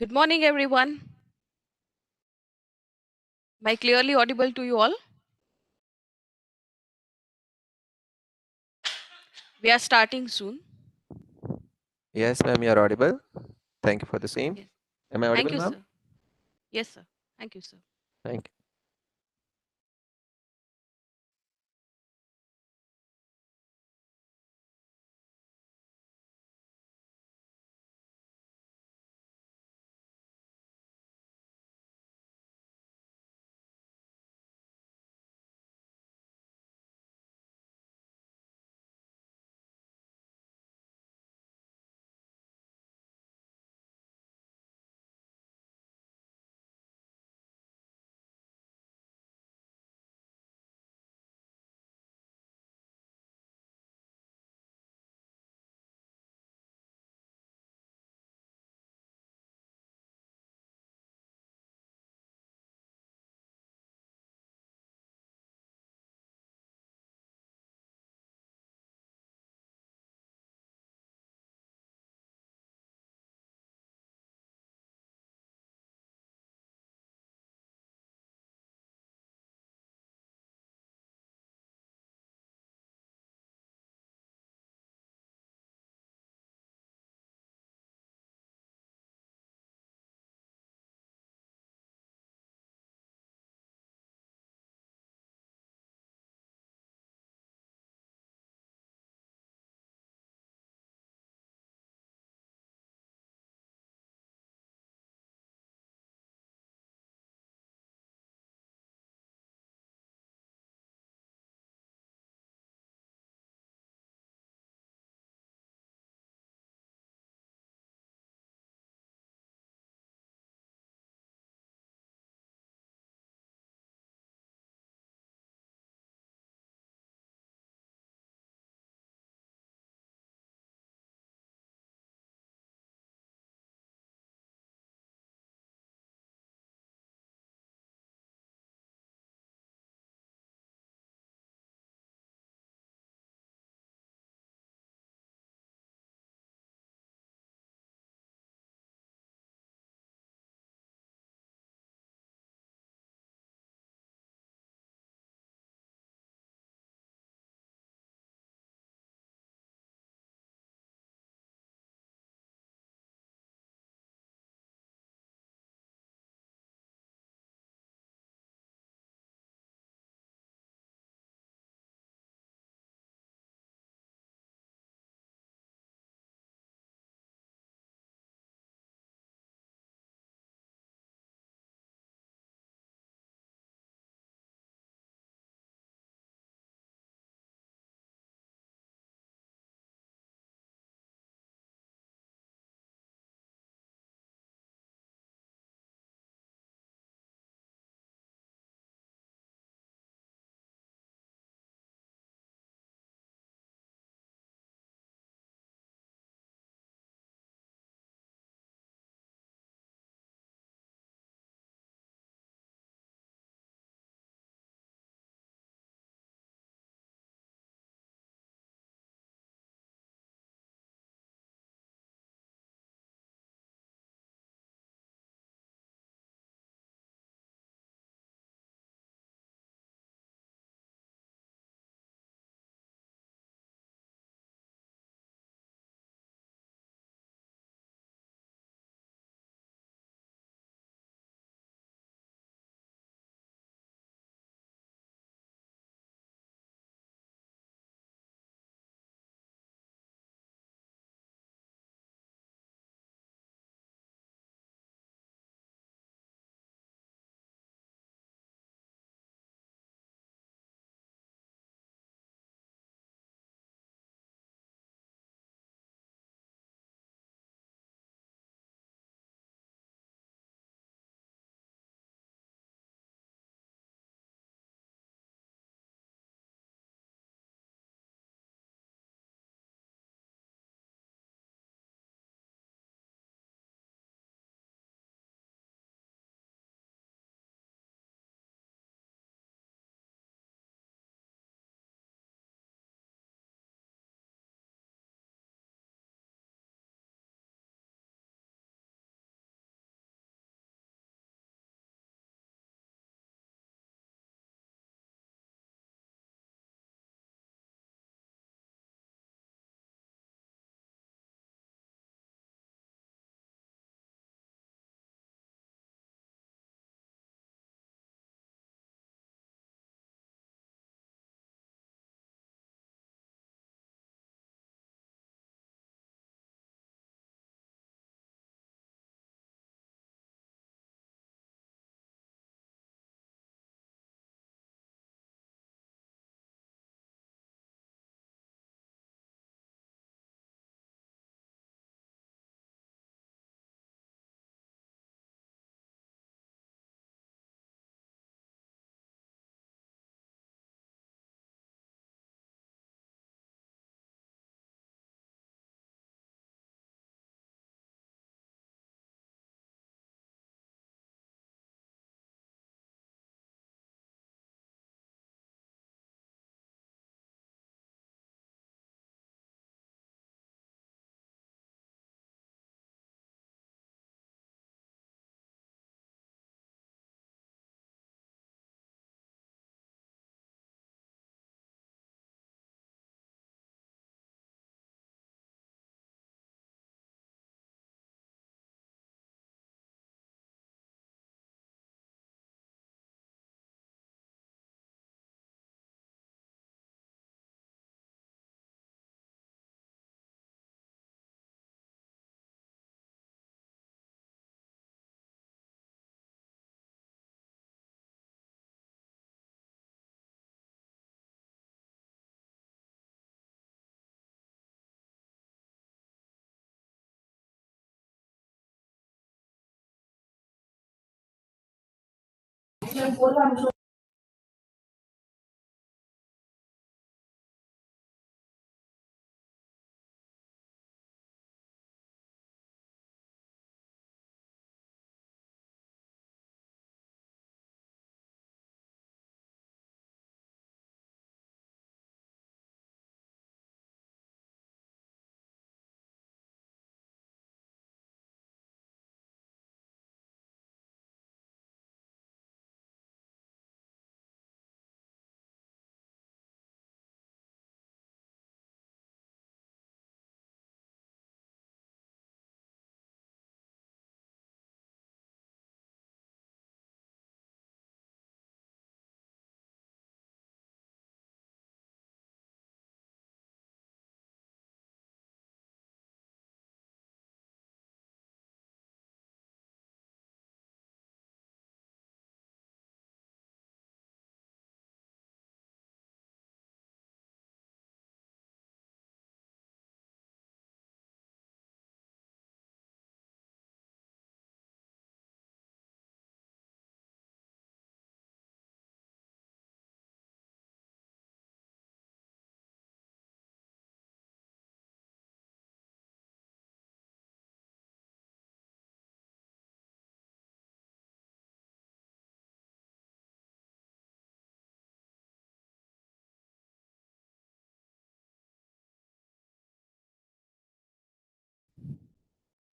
Good morning, everyone. Am I clearly audible to you all? We are starting soon. Yes, ma'am, you're audible. Thank you for the same. Yes. Am I Thank audible, you, ma'am? sir. Yes, sir. Thank you, sir. Thank you.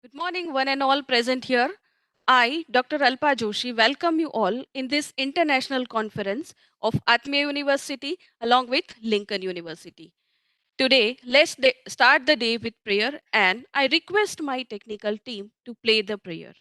Good morning, one and all present here. I, Dr. Alpa Joshi, welcome you all in this international conference of Atmiya University along with Lincoln University. Today, start the day with prayer, and I request my technical team to play the prayer.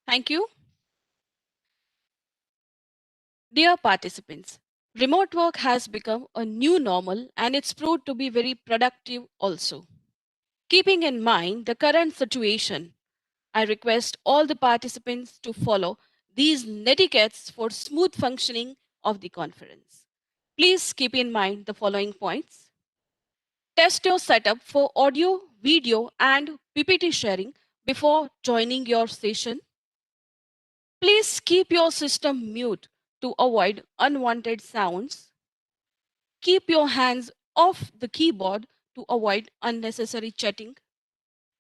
Thank you. Dear participants, remote work has become a new normal and it's proved to be very productive also. Keeping in mind the current situation, I request all the participants to follow these netiquettes for smooth functioning of the conference. Please keep in mind the following points. Test your setup for audio, video, and PPT sharing before joining your session. Please keep your system mute to avoid unwanted sounds. Keep your hands off the keyboard to avoid unnecessary chatting.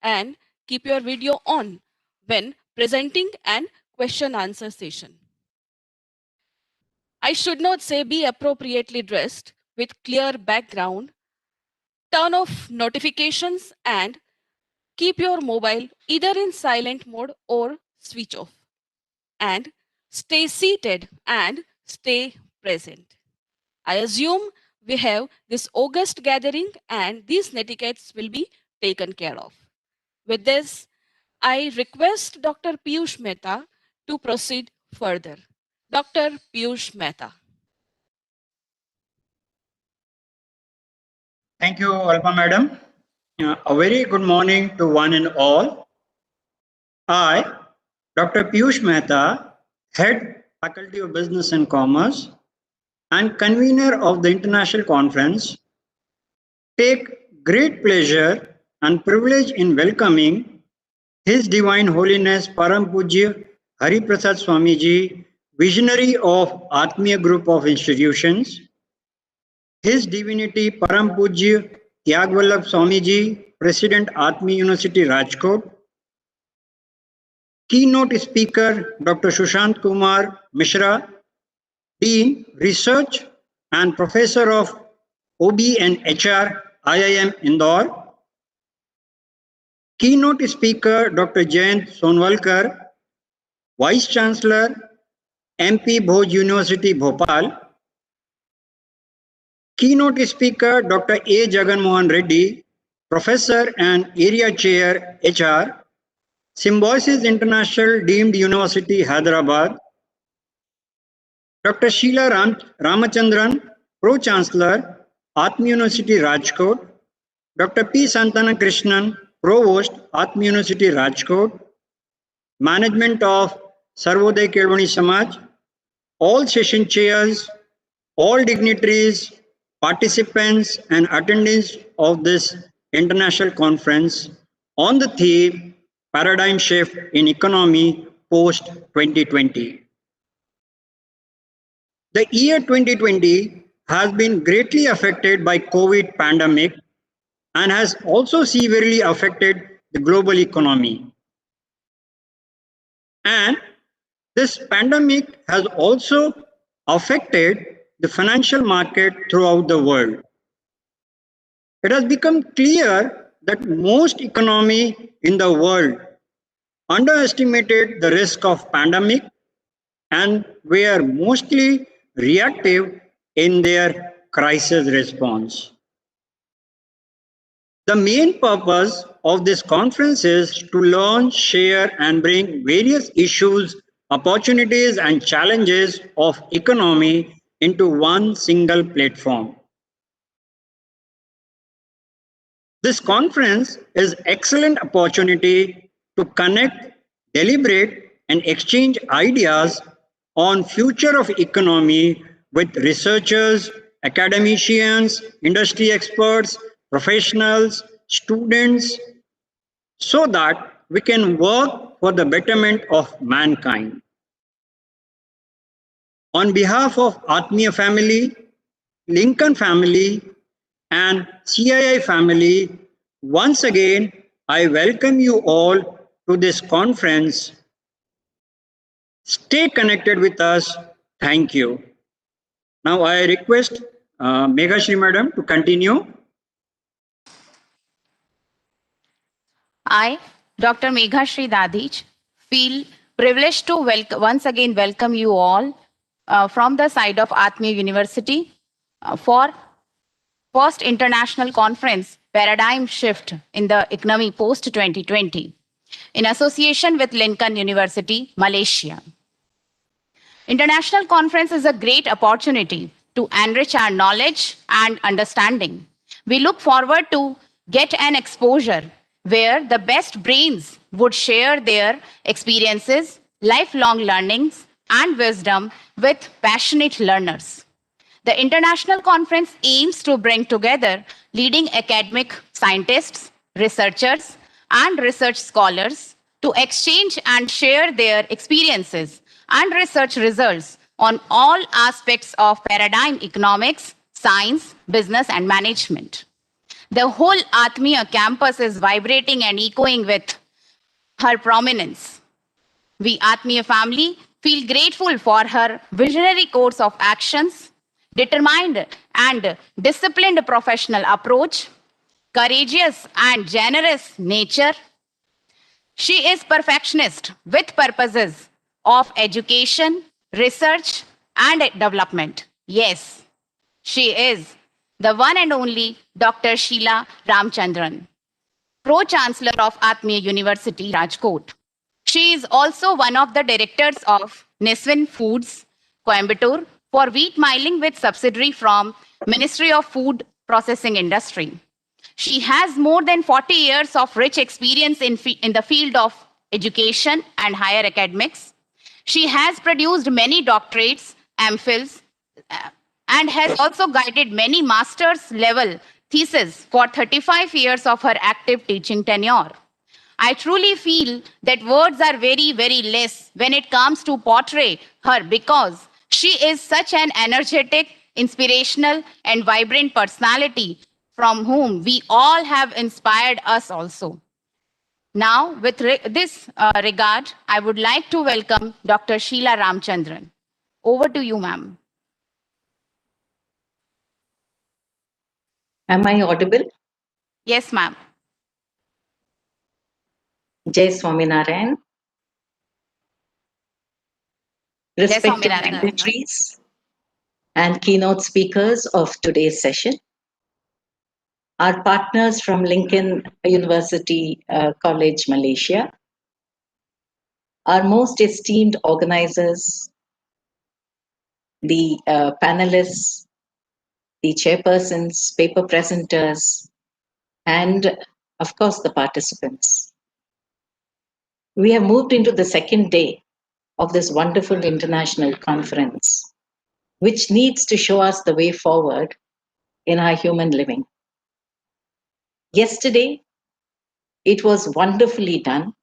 And keep your video on when presenting and question answer session. I should not say be appropriately dressed with clear background, turn off notifications, and keep your mobile either in silent mode or switch off. And stay seated and stay present. I assume we have this august gathering and these netiquettes will be taken care of. With this, I request Dr. Piyush Mehta to proceed further. Dr. Piyush Mehta. Thank you, Alpa Madam. A very good morning to one and all. I, Dr. Piyush Mehta, Head Faculty of Business and Commerce and convener of the International Conference, take great pleasure and privilege in welcoming His Divine Holiness Param Pujya Hari Prasad Swamiji, visionary of Atmiya Group of Institutions, His Divinity Param Pujya Tyagvallabh Swamiji, President Atmiya University Rajkot, Keynote Speaker Dr. Sushant Kumar Mishra, Dean, Research and Professor of OB and HR, IIM Indore, Keynote Speaker Dr. Jayant Sonwalkar, Vice Chancellor, MP Bhoj University Bhopal, Keynote Speaker Dr. A. Jagan Mohan Reddy, Professor and Area Chair HR, Symbiosis International Deemed University Hyderabad, Dr. Sheila Ramachandran, Pro-Chancellor, Atmiya University Rajkot, Dr. P. Santana Krishnan, Provost, Atmiya University Rajkot, Management of Sarvodaya Kelvani Samaj, all session chairs, all dignitaries, participants and attendees of this international conference on the theme Paradigm Shift in Economy Post 2020. The year 2020 has been greatly affected by COVID pandemic and has also severely affected the global economy. And this pandemic has also affected the financial market throughout the world. It has become clear that most economies in the world underestimated the risk of pandemic and were mostly reactive in their crisis response. The main purpose of this conference is to learn, share, and bring various issues, opportunities, and challenges of economy into one single platform. This conference is an excellent opportunity to connect, deliberate, and exchange ideas on future of economy with researchers, academicians, industry experts, professionals, students, so that we can work for the betterment of mankind. On behalf of Atmiya family, Lincoln family, and CII family, once again, I welcome you all to this conference. Stay connected with us. Thank you. Now I request Megha Shri Madam to continue. I, Dr. Megha Shri Dadij, feel privileged to once again welcome you all from the side of Atmiya University for first international conference Paradigm Shift in the Economy Post 2020 in association with Lincoln University, Malaysia. International conference is a great opportunity to enrich our knowledge and understanding. We look forward to get an exposure where the best brains would share their experiences, lifelong learnings, and wisdom with passionate learners. The international conference aims to bring together leading academic scientists, researchers, and research scholars to exchange and share their experiences and research results on all aspects of paradigm economics, science, business, and management. The whole Atmiya campus is vibrating and echoing with her prominence. We Atmiya family feel grateful for her visionary course of actions, determined and disciplined professional approach, courageous and generous nature. She is perfectionist with purposes of education, research, and development. Yes, she is the one and only Dr. Sheila Ramchandran, Pro-Chancellor of Atmiya University, Rajkot. She is also one of the directors of Neswin Foods, Coimbatore, for wheat milling with subsidiary from Ministry of Food Processing Industry. She has more than 40 years of rich experience in the field of education and higher academics. She has produced many doctorates, MPhils, and has also guided many master's level theses for 35 years of her active teaching tenure. I truly feel that words are very, very less when it comes to portray her because she is such an energetic, inspirational, and vibrant personality from whom we all have inspired us also. Now, with this regard, I would like to welcome Dr. Sheila Ramchandran. Over to you, ma'am. Am I audible? Yes, ma'am. Jai Swaminarayan. Yes, Respected Swaminarayan. dignitaries and keynote speakers of today's session, our partners from Lincoln University College, Malaysia, our most esteemed organizers, the panelists, the chairpersons, paper presenters, and of course the participants. We have moved into the second day of this wonderful international conference, which needs to show us the way forward in our human living. Yesterday, it was wonderfully done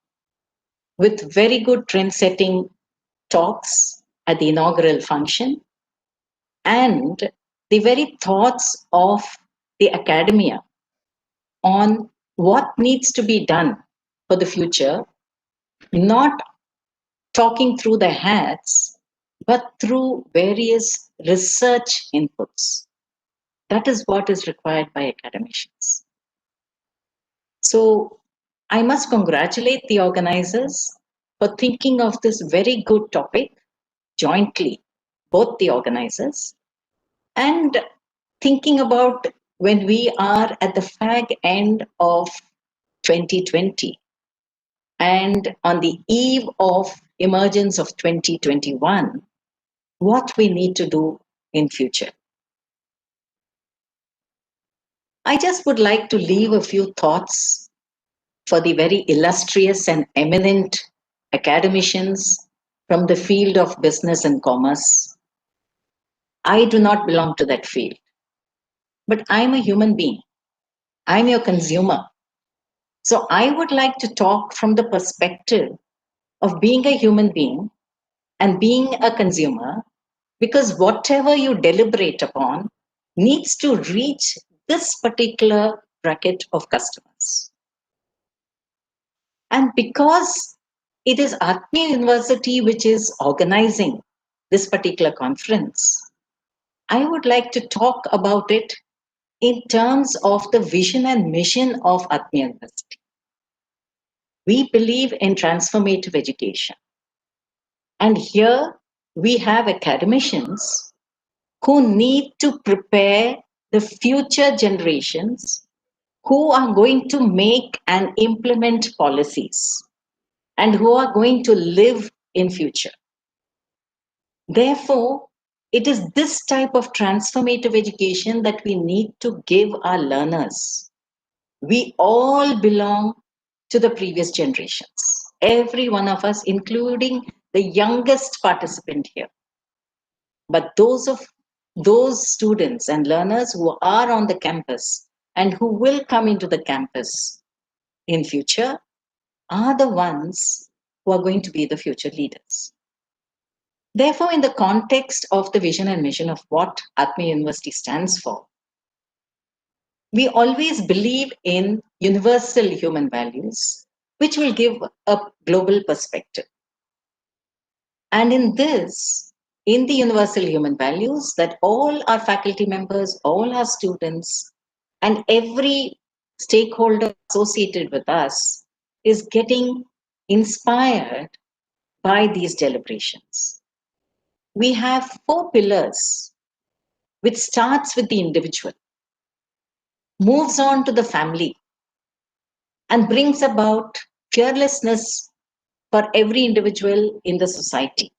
with very good trend setting talks at the inaugural function and the very thoughts of the academia on what needs to be done for the future, not talking through the hats, but through various research inputs. That is what is required by academicians. So I must congratulate the organizers for thinking of this very good topic jointly, both the organizers, and thinking about when we are at the fag end of 2020 and on the eve of emergence of 2021, what we need to do in future. I just would like to leave a few thoughts for the very illustrious and eminent academicians from the field of business and commerce. I do not belong to that field, but I'm a human being. I'm your consumer. So I would like to talk from the perspective of being a human being and being a consumer, because whatever you deliberate upon needs to reach this particular bracket of customers. And because it is Atmiya University which is organizing this particular conference, I would like to talk about it in terms of the vision and mission of Atmiya University. We believe in transformative education. And here we have academicians who need to prepare the future generations who are going to make and implement policies and who are going to live in future. Therefore, it is this type of transformative education that we need to give our learners. We all belong to the previous generations. Every one of us, including the youngest participant here. But those students and learners who are on the campus and who will come into the campus in future are the ones who are going to be the future leaders. Therefore, in the context of the vision and mission of what Atmiya University stands for, we always believe in universal human values, which will give a global perspective. And in this, in the universal human values, that all our faculty members, all our students, and every stakeholder associated with us is getting inspired by these deliberations. We have 4 pillars, which starts with the individual, moves on to the family, and brings about fearlessness for every individual in the society,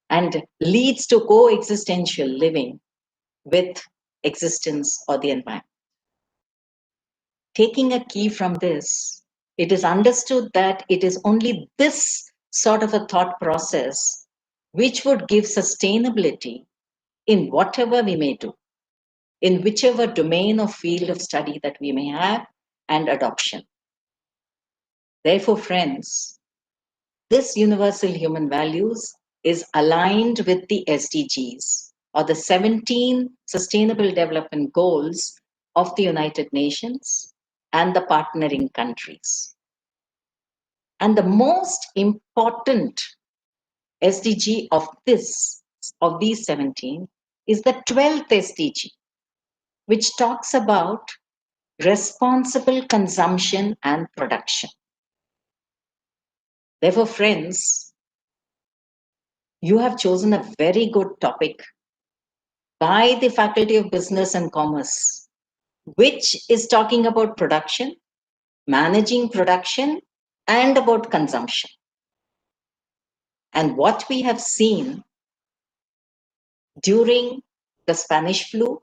and leads to coexistential living with existence or the environment. Taking a key from this, it is understood that it is only this sort of a thought process which would give sustainability in whatever we may do, in whichever domain or field of study that we may have, and adoption. Therefore, friends, this universal human values is aligned with the SDGs, or the 17 Sustainable Development Goals of the United Nations and the partnering countries. And the most important SDG of these 17 is the 12th SDG, which talks about responsible consumption and production. Therefore, friends, you have chosen a very good topic by the Faculty of Business and Commerce, which is talking about production, managing production, and about consumption. And what we have seen during the Spanish flu,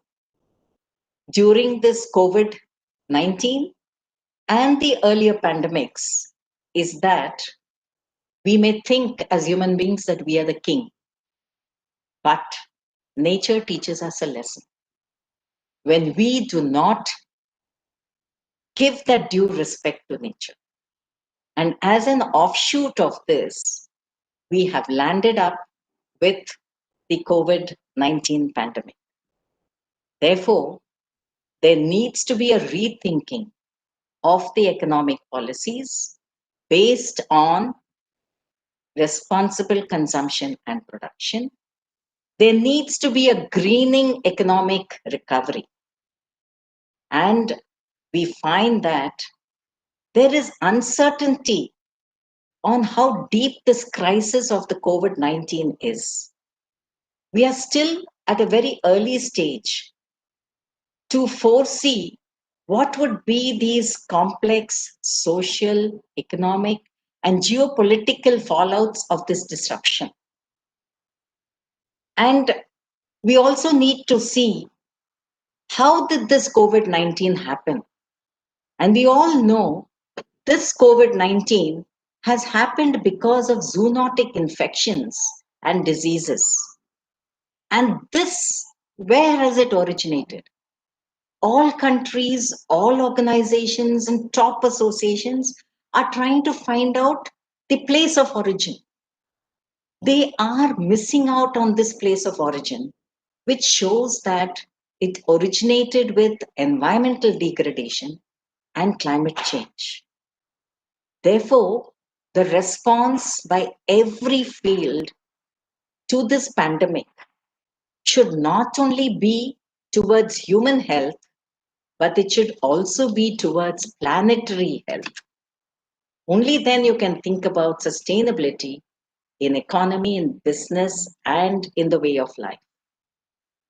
during this COVID-19, and the earlier pandemics is that we may think as human beings that we are the king, but nature teaches us a lesson. When we do not give that due respect to nature, and as an offshoot of this, we have landed up with the COVID-19 pandemic. Therefore, there needs to be a rethinking of the economic policies based on responsible consumption and production. There needs to be a greening economic recovery. And we find that there is uncertainty on how deep this crisis of the COVID-19 is. We are still at a very early stage to foresee what would be these complex social, economic, and geopolitical fallouts of this disruption. And we also need to see how did this COVID-19 happen? And we all know this COVID-19 has happened because of zoonotic infections and diseases. And this, where has it originated? All countries, all organizations, and top associations are trying to find out the place of origin. They are missing out on this place of origin, which shows that it originated with environmental degradation and climate change. Therefore, the response by every field to this pandemic should not only be towards human health, but it should also be towards planetary health. Only then you can think about sustainability in economy, in business, and in the way of life.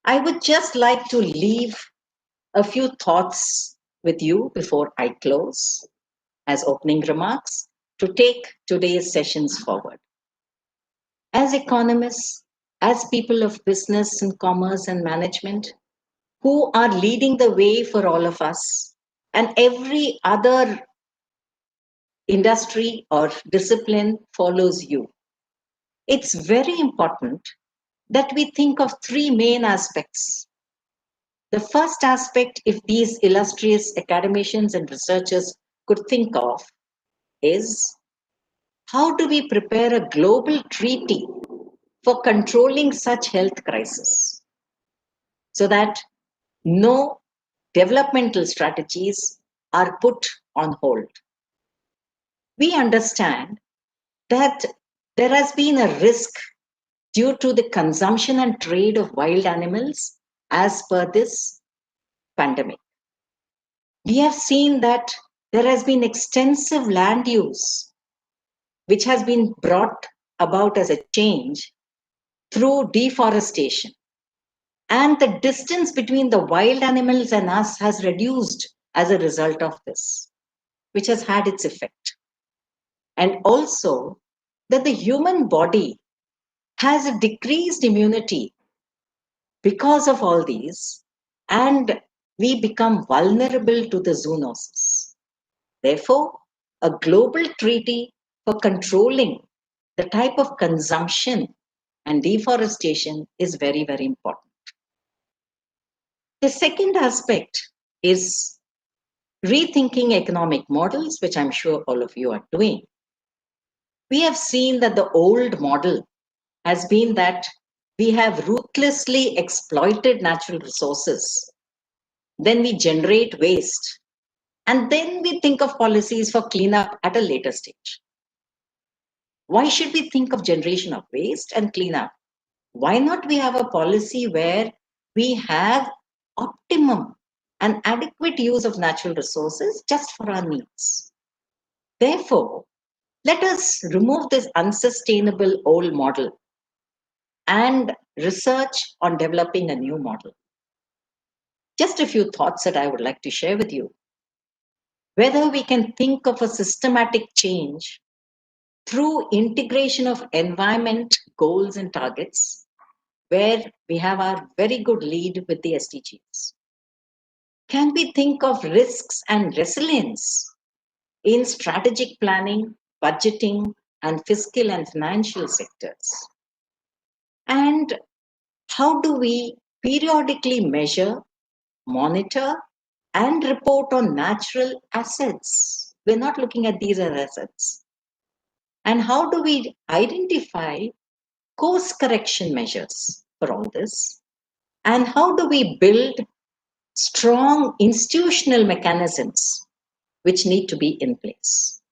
I would just like to leave a few thoughts with you before I close as opening remarks to take today's sessions forward. As economists, as people of business and commerce and management, who are leading the way for all of us, and every other industry or discipline follows you. It's very important that we think of 3 main aspects. The first aspect, if these illustrious academicians and researchers could think of, is how do we prepare a global treaty for controlling such health crises so that no developmental strategies are put on hold. We understand that there has been a risk due to the consumption and trade of wild animals as per this pandemic. We have seen that there has been extensive land use, which has been brought about as a change through deforestation. And the distance between the wild animals and us has reduced as a result of this, which has had its effect. And also that the human body has a decreased immunity because of all these, and we become vulnerable to the zoonosis. Therefore, a global treaty for controlling the type of consumption and deforestation is very, very important. The second aspect is rethinking economic models, which I'm sure all of you are doing. We have seen that the old model has been that we have ruthlessly exploited natural resources, then we generate waste, and then we think of policies for cleanup at a later stage. Why should we think of generation of waste and cleanup? Why not we have a policy where we have optimum and adequate use of natural resources just for our needs? Therefore, let us remove this unsustainable old model and research on developing a new model. Just a few thoughts that I would like to share with you. Whether we can think of a systematic change through integration of environment goals and targets, where we have our very good lead with the SDGs. Can we think of risks and resilience in strategic planning, budgeting, and fiscal and financial sectors? And how do we periodically measure, monitor, and report on natural assets? We're not looking at these as assets. And how do we identify course correction measures for all this? And how do we build strong institutional mechanisms which need to be in place?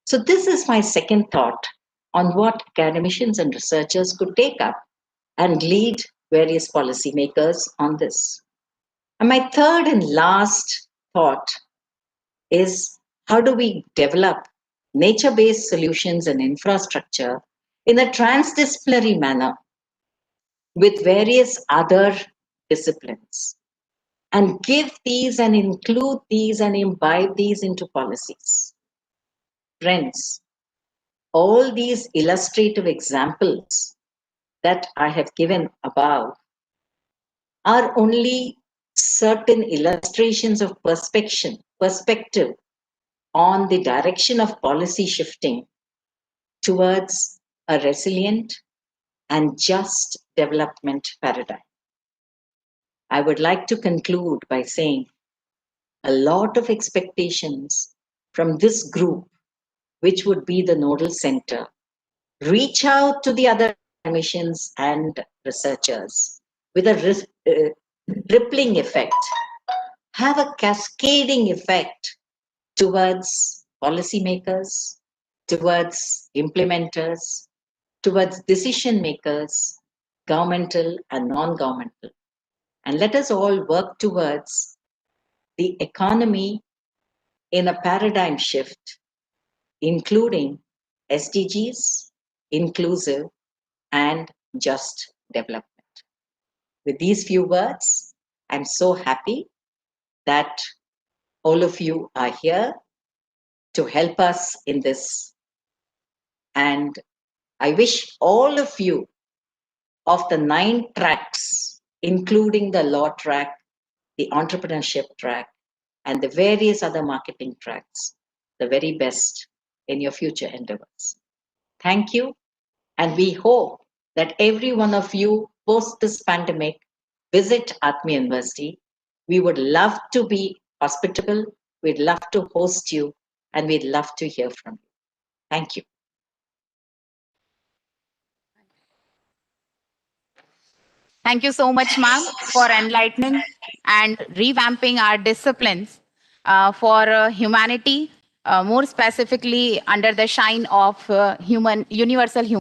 So this is my second thought on what academicians and researchers could take up and lead various policymakers on this. And my third and last thought is how do we develop nature-based solutions and infrastructure in a transdisciplinary manner with various other disciplines, and give these and include these and imbibe these into policies. Friends, all these illustrative examples that I have given above are only certain illustrations of perspective on the direction of policy shifting towards a resilient and just development paradigm. I would like to conclude by saying a lot of expectations from this group, which would be the nodal center, reach out to the other missions and researchers with a rippling effect, have a cascading effect towards policymakers, towards implementers, towards decision makers, governmental and non-governmental. And let us all work towards the economy in a paradigm shift, including SDGs, inclusive, and just development. With these few words, I'm so happy that all of you are here to help us in this. And I wish all of you of the 9 tracks, including the law track, the entrepreneurship track, and the various other marketing tracks, the very best in your future endeavors. Thank you. And we hope that every one of you post this pandemic visit Atmiya University. We would love to be hospitable. We'd love to host you, and we'd love to hear from you. Thank you. Thank you so much, ma'am, for enlightening and revamping our disciplines for humanity more specifically under the shine of universal human.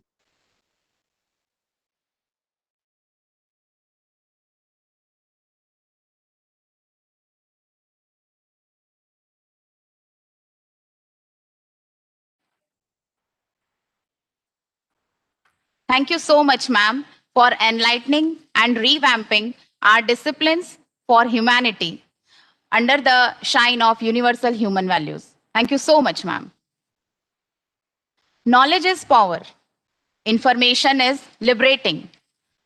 Thank you so much, ma'am, for enlightening and revamping our disciplines for humanity under the shine of universal human values. Thank you so much, ma'am. Knowledge is power, information is liberating,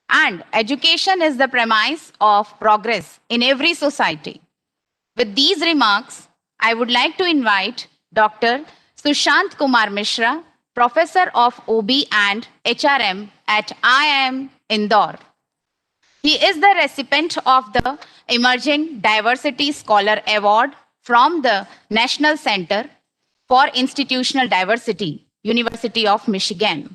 and education is the premise of progress in every society. With these remarks, I would like to invite Dr. Sushant Kumar Mishra, Professor of OB and HRM at IIM Indore. He is the recipient of the Emerging Diversity Scholar Award from the National Center for Institutional Diversity, University of Michigan.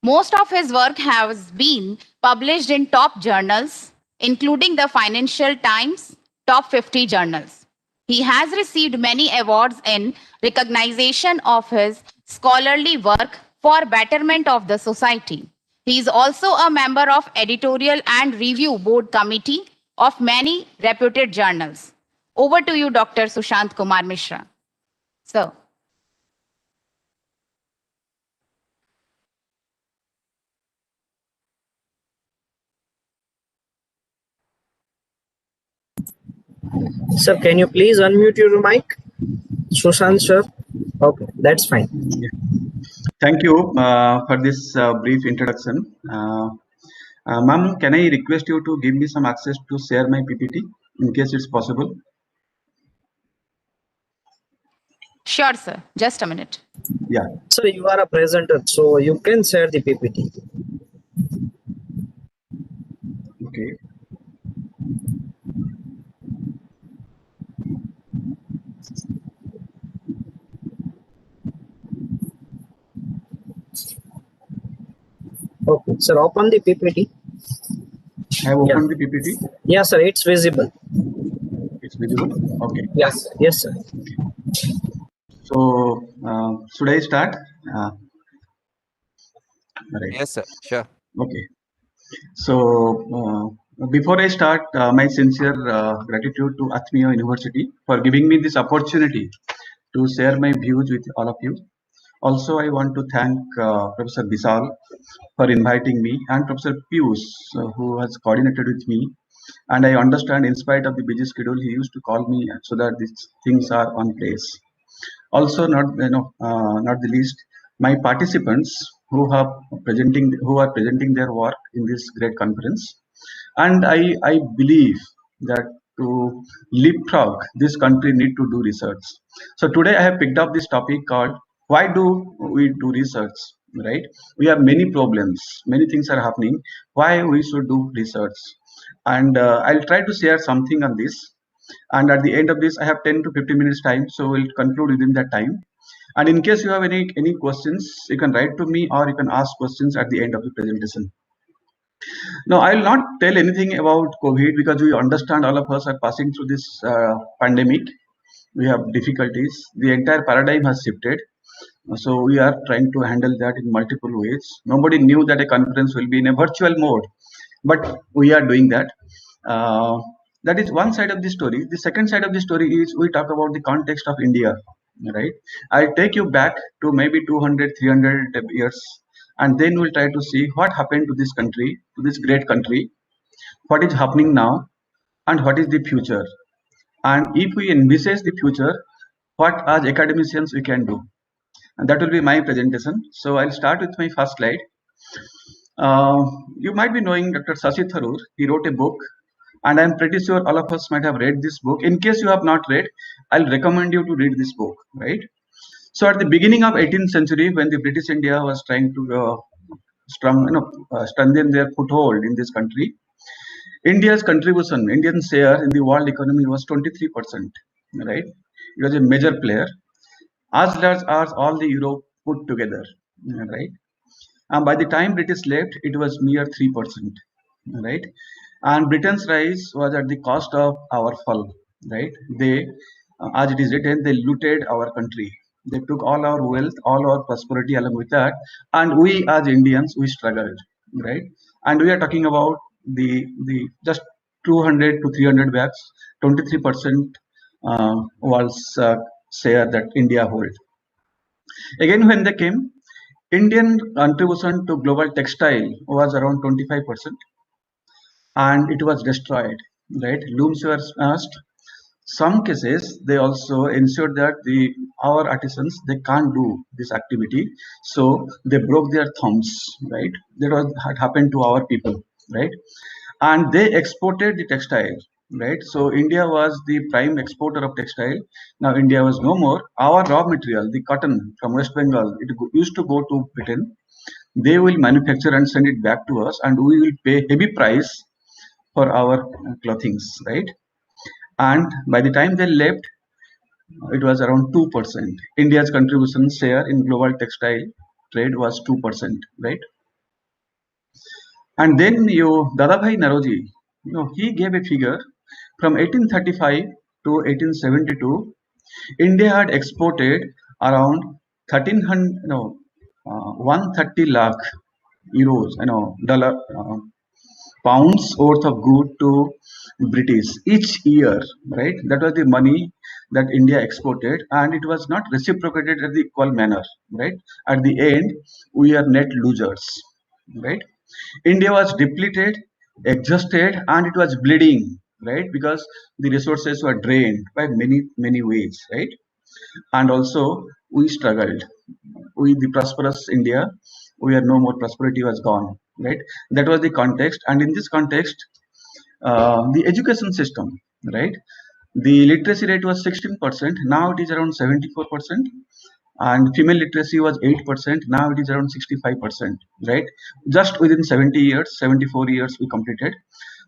Most of his work has been published in top journals, including the Financial Times top 50 journals. He has received many awards in recognition of his scholarly work for betterment of the society. He is also a member of editorial and review board committee of many reputed journals. Over to you, Dr. Sushant Kumar Mishra. Sir. Sir, can you please unmute your mic? Sushant, sir. Okay, that's fine. Thank you for this brief introduction. Ma'am, can I request you to give me some access to share my PPT in case it's possible? Sure, sir. Just a minute. Yeah. So you are a presenter, so you can share the PPT. Okay. Okay, sir, open the PPT. I have opened the PPT. Yeah, sir, it's visible. It's visible. Okay. Yes, yes, sir. So should I start? Right. Yes, sir. Sure. Okay. So before I start, my sincere gratitude to Atmiya University for giving me this opportunity to share my views with all of you. Also, I want to thank Professor Bisal for inviting me and Professor Pius, who has coordinated with me. And I understand, in spite of the busy schedule, he used to call me so that these things are on place. Also, not the least, my participants who are presenting their work in this great conference. And I believe that to leapfrog, this country need to do research. So today I have picked up this topic called why do we do research, right? We have many problems, many things are happening. Why we should do research? And I'll try to share something on this. And at the end of this, I have 10 to 15 minutes time, so we'll conclude within that time. And in case you have any questions, you can write to me or you can ask questions at the end of the presentation. No, I'll not tell anything about COVID because we understand all of us are passing through this pandemic. We have difficulties. The entire paradigm has shifted. So we are trying to handle that in multiple ways. Nobody knew that a conference will be in a virtual mode, but we are doing that. That is one side of the story. The second side of the story is we talk about the context of India, right? I'll take you back to maybe 200, 300 years, and then we'll try to see what happened to this country, to this great country, what is happening now, and what is the future. And if we envisage the future, what as academicians we can do. And that will be my presentation. So I'll start with my first slide. You might be knowing Dr. Shashi Tharoor. He wrote a book, and I'm pretty sure all of us might have read this book. In case you have not read, I'll recommend you to read this book, right? So at the beginning of 18th century, when the British India was trying to strengthen their foothold in this country, India's contribution, Indian share in the world economy was 23%, right? It was a major player, as large as all the Europe put together, right? And by the time British left, it was mere 3%, right? And Britain's rise was at the cost of our fall, right? They, as it is written, they looted our country, They took all our wealth, all our prosperity along with that, and we as Indians we struggled, right? And we are talking about the just 200 to 300 bags, 23% was share that India hold. Again, when they came, Indian contribution to global textile was around 25%, and it was destroyed. Right, looms were smashed. Some cases they also ensured that our artisans they can't do this activity, so they broke their thumbs. Right, that was had happened to our people. Right, and they exported the textile. Right, so India was the prime exporter of textile. Now India was no more. Our raw material, the cotton from West Bengal, used to go to Britain. They will manufacture and send it back to us, and we will pay heavy price for our clothings, right? And by the time they left, it was around 2%. India's contribution share in global textile trade was 2%, right? And then Dadabhai Naroji, he gave a figure from 1835 to 1872. India had exported around 1300, 130 lakh euros, dollar, pounds worth of good to British each year, right? That was the money that India exported, and it was not reciprocated in the equal manner, right? At the end, we are net losers, right? India was depleted, exhausted, and it was bleeding, right? Because the resources were drained by many ways, right? And also we struggled. We, the prosperous India, we are no more. Prosperity was gone, right? That was the context, and in this context, the education system, right? The literacy rate was 16%. Now it is around 74%, and female literacy was 8%. Now it is around 65%, right? Just within 70 years, 74 years we completed.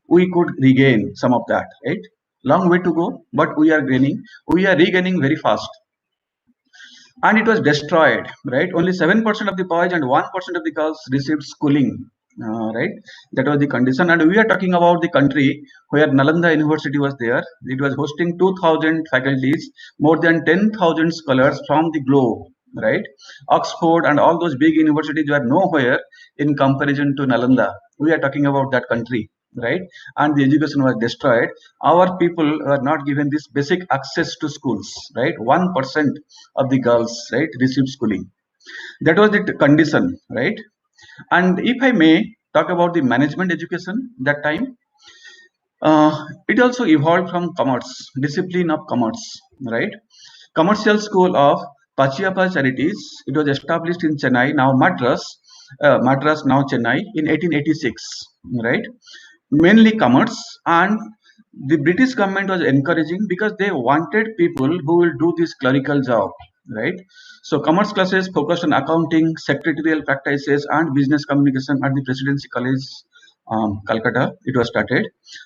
We could regain some of that, right? Long way to go, but we are gaining. We are regaining very fast, and it was destroyed, right? Only 7% of the boys and 1% of the girls received schooling, right? That was the condition. And we are talking about the country where Nalanda University was there. It was hosting 2,000 faculties, more than 10,000 scholars from the globe, right? Oxford and all those big universities were nowhere in comparison to Nalanda. We are talking about that country, right? And the education was destroyed. Our people were not given this basic access to schools, right? 1% of the girls, right, received schooling. That was the condition, right? And if I may talk about the management education that time, it also evolved from commerce, discipline of commerce, right? Commercial School of Pachiyappa Charities. It was established in Chennai, now Madras, now Chennai, in 1886, right? Mainly commerce, and the British government was encouraging because they wanted people who will do this clerical job, right? So commerce classes focused on accounting, secretarial practices, and business communication at the Presidency College, Calcutta. It was started.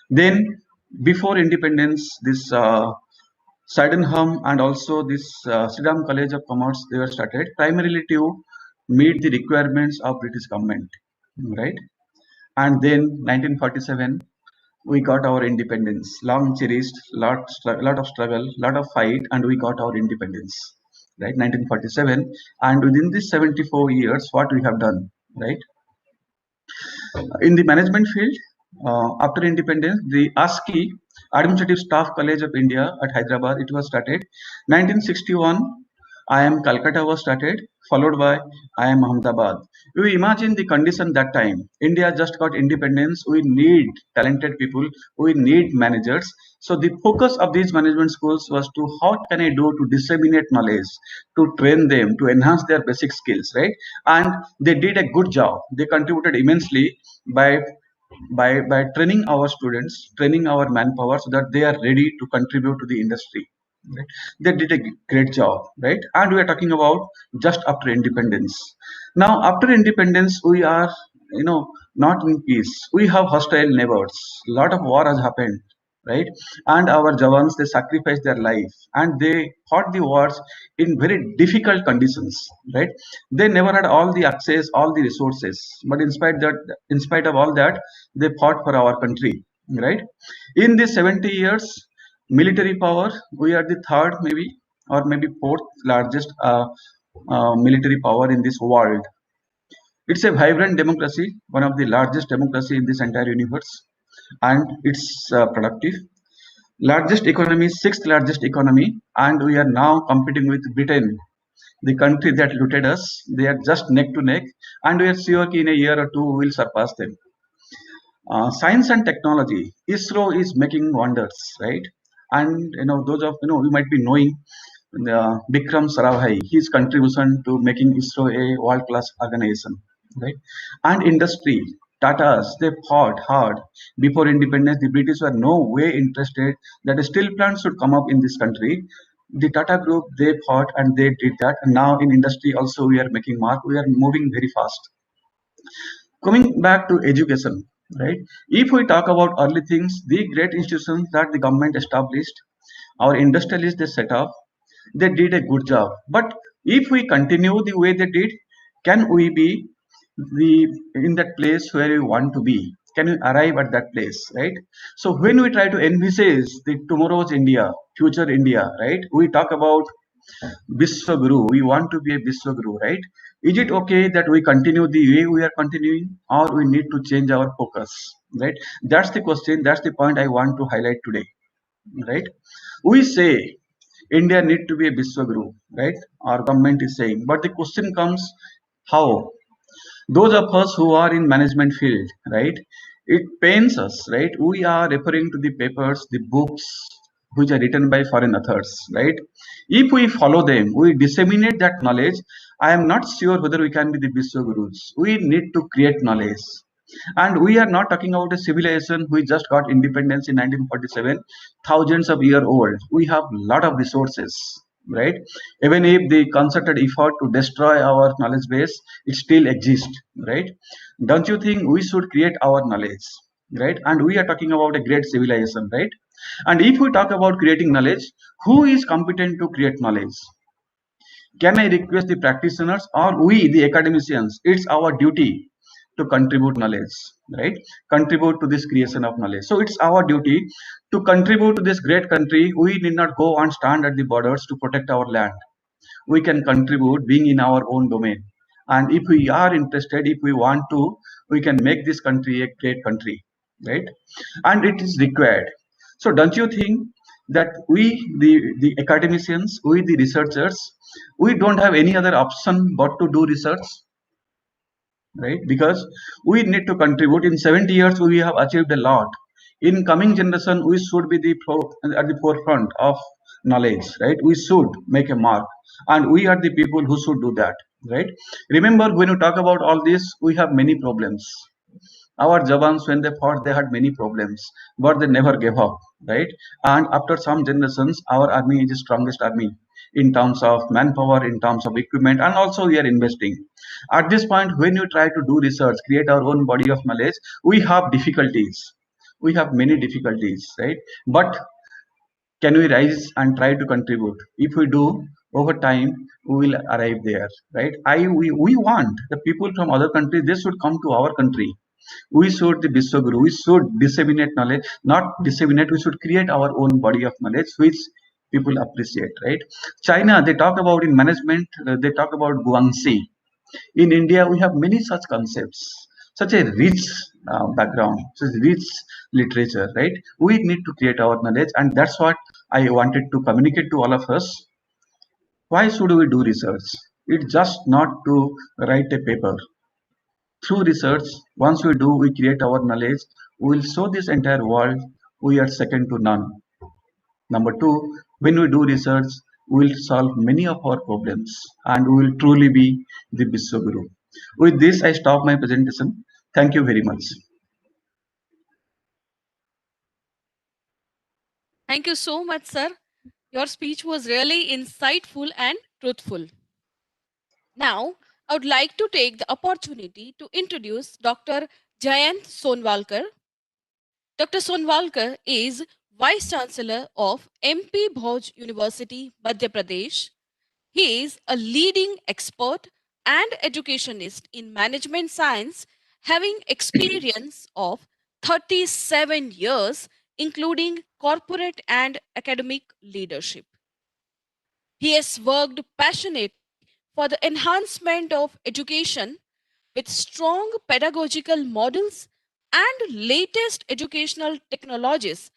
Then, before independence, this Sydenham and also this Sidham College of Commerce, they were started primarily to meet the requirements of British government, right? And then 1947, we got our independence. Long cherished, lot of struggle, lot of fight, and we got our independence, right? 1947, and within these 74 years, what we have done, right? In the management field, after independence, the ASCI, Administrative Staff College of India at Hyderabad, it was started. 1961, IIM Calcutta was started, followed by IIM Ahmedabad. You imagine the condition that time. India just got independence. We need talented people. We need managers. So the focus of these management schools was to how can I do to disseminate knowledge, to train them, to enhance their basic skills, right? And they did a good job. They contributed immensely by training our students, training our manpower so that they are ready to contribute to the industry. Right? They did a great job, right? And we are talking about just after independence. Now, after independence, we are, not in peace. We have hostile neighbors. A lot of war has happened, right? And our Jawans, they sacrificed their life and they fought the wars in very difficult conditions, right? They never had all the access, all the resources, but in spite of all that, they fought for our country, right? In these 70 years, military power, we are the third maybe, or maybe fourth largest military power in this world. It's a vibrant democracy, one of the largest democracy in this entire universe, and it's productive. Largest economy, sixth largest economy, and we are now competing with Britain, the country that looted us. They are just neck to neck, and we are sure in a year or two we will surpass them. Science and technology, ISRO is making wonders, right? And those of you might be knowing Bikram Sarabhai, his contribution to making ISRO a world-class organization, right? And industry, Tata's, they fought hard before independence. The British were no way interested that a steel plant should come up in this country. The Tata Group, they fought and they did that. And now in industry also we are making mark. We are moving very fast. Coming back to education, right? If we talk about early things, the great institutions that the government established, our industrialists they set up, they did a good job. But if we continue the way they did, can we be the in that place where we want to be? Can we arrive at that place, right? So when we try to envisage the tomorrow's India, future India, right? We talk about Biswaguru. We want to be a Biswaguru, right? Is it okay that we continue the way we are continuing, or we need to change our focus, right? That's the question. That's the point I want to highlight today, right? We say India need to be a Biswaguru, right? Our government is saying, but the question comes, how? Those of us who are in management field, right? It pains us, right? We are referring to the papers, the books which are written by foreign authors, right? If we follow them, we disseminate that knowledge. I am not sure whether we can be the Biswagurus. We need to create knowledge. And we are not talking about a civilization which just got independence in 1947, thousands of years old. We have a lot of resources, right? Even if the concerted effort to destroy our knowledge base, it still exists, right? Don't you think we should create our knowledge, right? And we are talking about a great civilization, right? And if we talk about creating knowledge, who is competent to create knowledge? Can I request the practitioners or we, the academicians? It's our duty to contribute knowledge, right? Contribute to this creation of knowledge. So it's our duty to contribute to this great country. We need not go and stand at the borders to protect our land. We can contribute being in our own domain. And if we are interested, if we want to, we can make this country a great country, right? And it is required. So don't you think that we, the academicians, we, the researchers, we don't have any other option but to do research, right? Because we need to contribute. In 70 years, we have achieved a lot. In coming generation, we should be at the forefront of knowledge, right? We should make a mark, and we are the people who should do that, right? Remember, when you talk about all this, we have many problems. Our Jawans, when they fought, they had many problems, but they never gave up, right? And after some generations, our army is the strongest army in terms of manpower, in terms of equipment, and also we are investing. At this point, when you try to do research, create our own body of knowledge, we have difficulties. We have many difficulties, right? But can we rise and try to contribute? If we do, over time, we will arrive there, right? We want the people from other countries, they should come to our country. We should the Biswaguru, we should disseminate knowledge, not disseminate, we should create our own body of knowledge, which people appreciate, right? China, they talk about in management, they talk about Guangxi. In India, we have many such concepts, such a rich background, such rich literature, right? We need to create our knowledge, and that's what I wanted to communicate to all of us. Why should we do research? It's just not to write a paper. Through research, once we do, we create our knowledge, we will show this entire world we are second to none. Number two, when we do research, we will solve many of our problems and we will truly be the Biswaguru. With this, I stop my presentation. Thank you very much. Thank you so much, sir. Your speech was really insightful and truthful. Now, I would like to take the opportunity to introduce Dr. Jayant Sonwalkar. Dr. Sonwalkar is Vice Chancellor of MP Bhoj University, Madhya Pradesh. He is a leading expert and educationist in management science, having experience of 37 years, including corporate and academic leadership. He has worked passionately for the enhancement of education with strong pedagogical models and latest educational technologies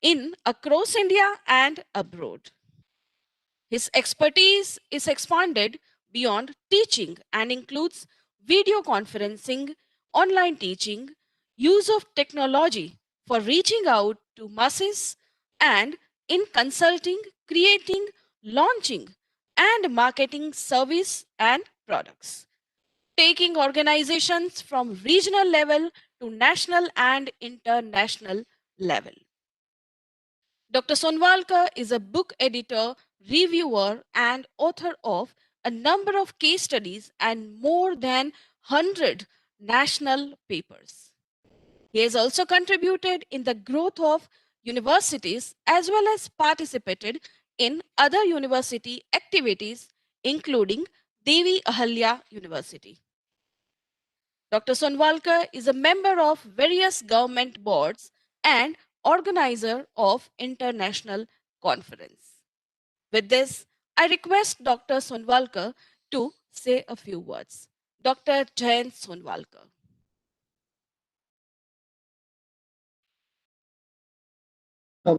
in across India and abroad. His expertise is expanded beyond teaching and includes video conferencing, online teaching, use of technology for reaching out to masses, and in consulting, creating, launching, and marketing service and products, taking organizations from regional level to national and international level. Dr. Sonwalkar is a book editor, reviewer, and author of a number of case studies and more than 100 national papers. He has also contributed in the growth of universities as well as participated in other university activities, including Devi Ahalya University. Dr. Sonwalkar is a member of various government boards and organizer of international conference. With this, I request Dr. Sonwalkar to say a few words. Dr. Jayant Sonwalkar.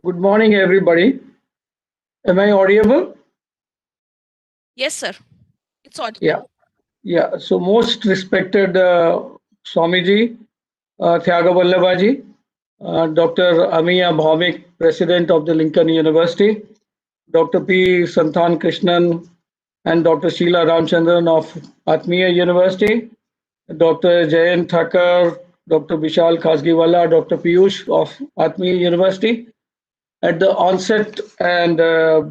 Good morning, everybody. Am I audible? Yes, sir. It's audible. Yeah, yeah. So, most respected Swamiji, Tyagavallabaji, Dr. Atmiya Bhavik, President of the Lincoln University, Dr. P. Santhan Krishnan, and Dr. Sheila Ramchandran of Atmiya University, Dr. Jayant Thakur, Dr. Vishal Khasgiwala, Dr. Piyush of Atmiya University. At the onset and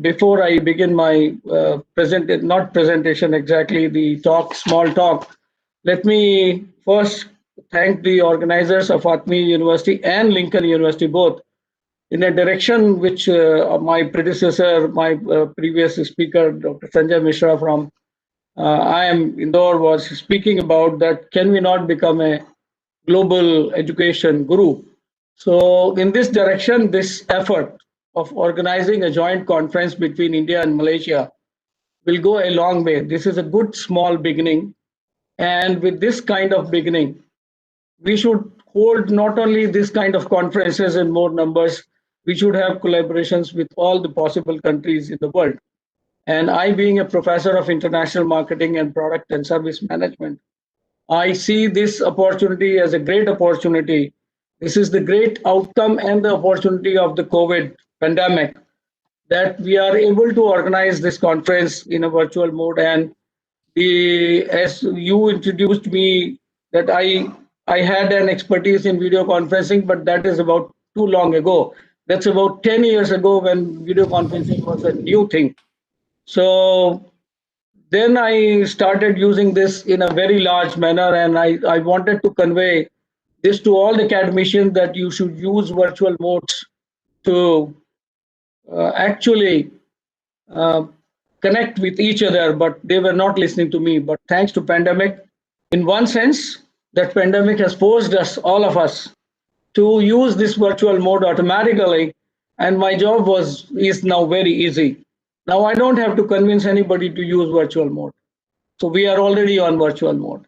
before I begin my not presentation exactly, the talk, small talk, let me first thank the organizers of Atmi University and Lincoln University both in a direction which my predecessor, my previous speaker, Dr. Sanjay Mishra from IIM Indore was speaking about, that can we not become a global education guru? So, in this direction, this effort of organizing a joint conference between India and Malaysia will go a long way. This is a good small beginning. And with this kind of beginning, we should hold not only this kind of conferences in more numbers, we should have collaborations with all the possible countries in the world. And I, being a professor of international marketing and product and service management, I see this opportunity as a great opportunity. This is the great outcome and the opportunity of the COVID pandemic, that we are able to organize this conference in a virtual mode. And as you introduced me, that I had an expertise in video conferencing, but that is about too long ago. That's about 10 years ago when video conferencing was a new thing. So then I started using this in a very large manner, and I wanted to convey this to all the academicians, that you should use virtual modes to actually uh, connect with each other, but they were not listening to me. But thanks to pandemic, in one sense, that pandemic has forced us, all of us, to use this virtual mode automatically, and my job is now very easy. Now I don't have to convince anybody to use virtual mode. So we are already on virtual mode.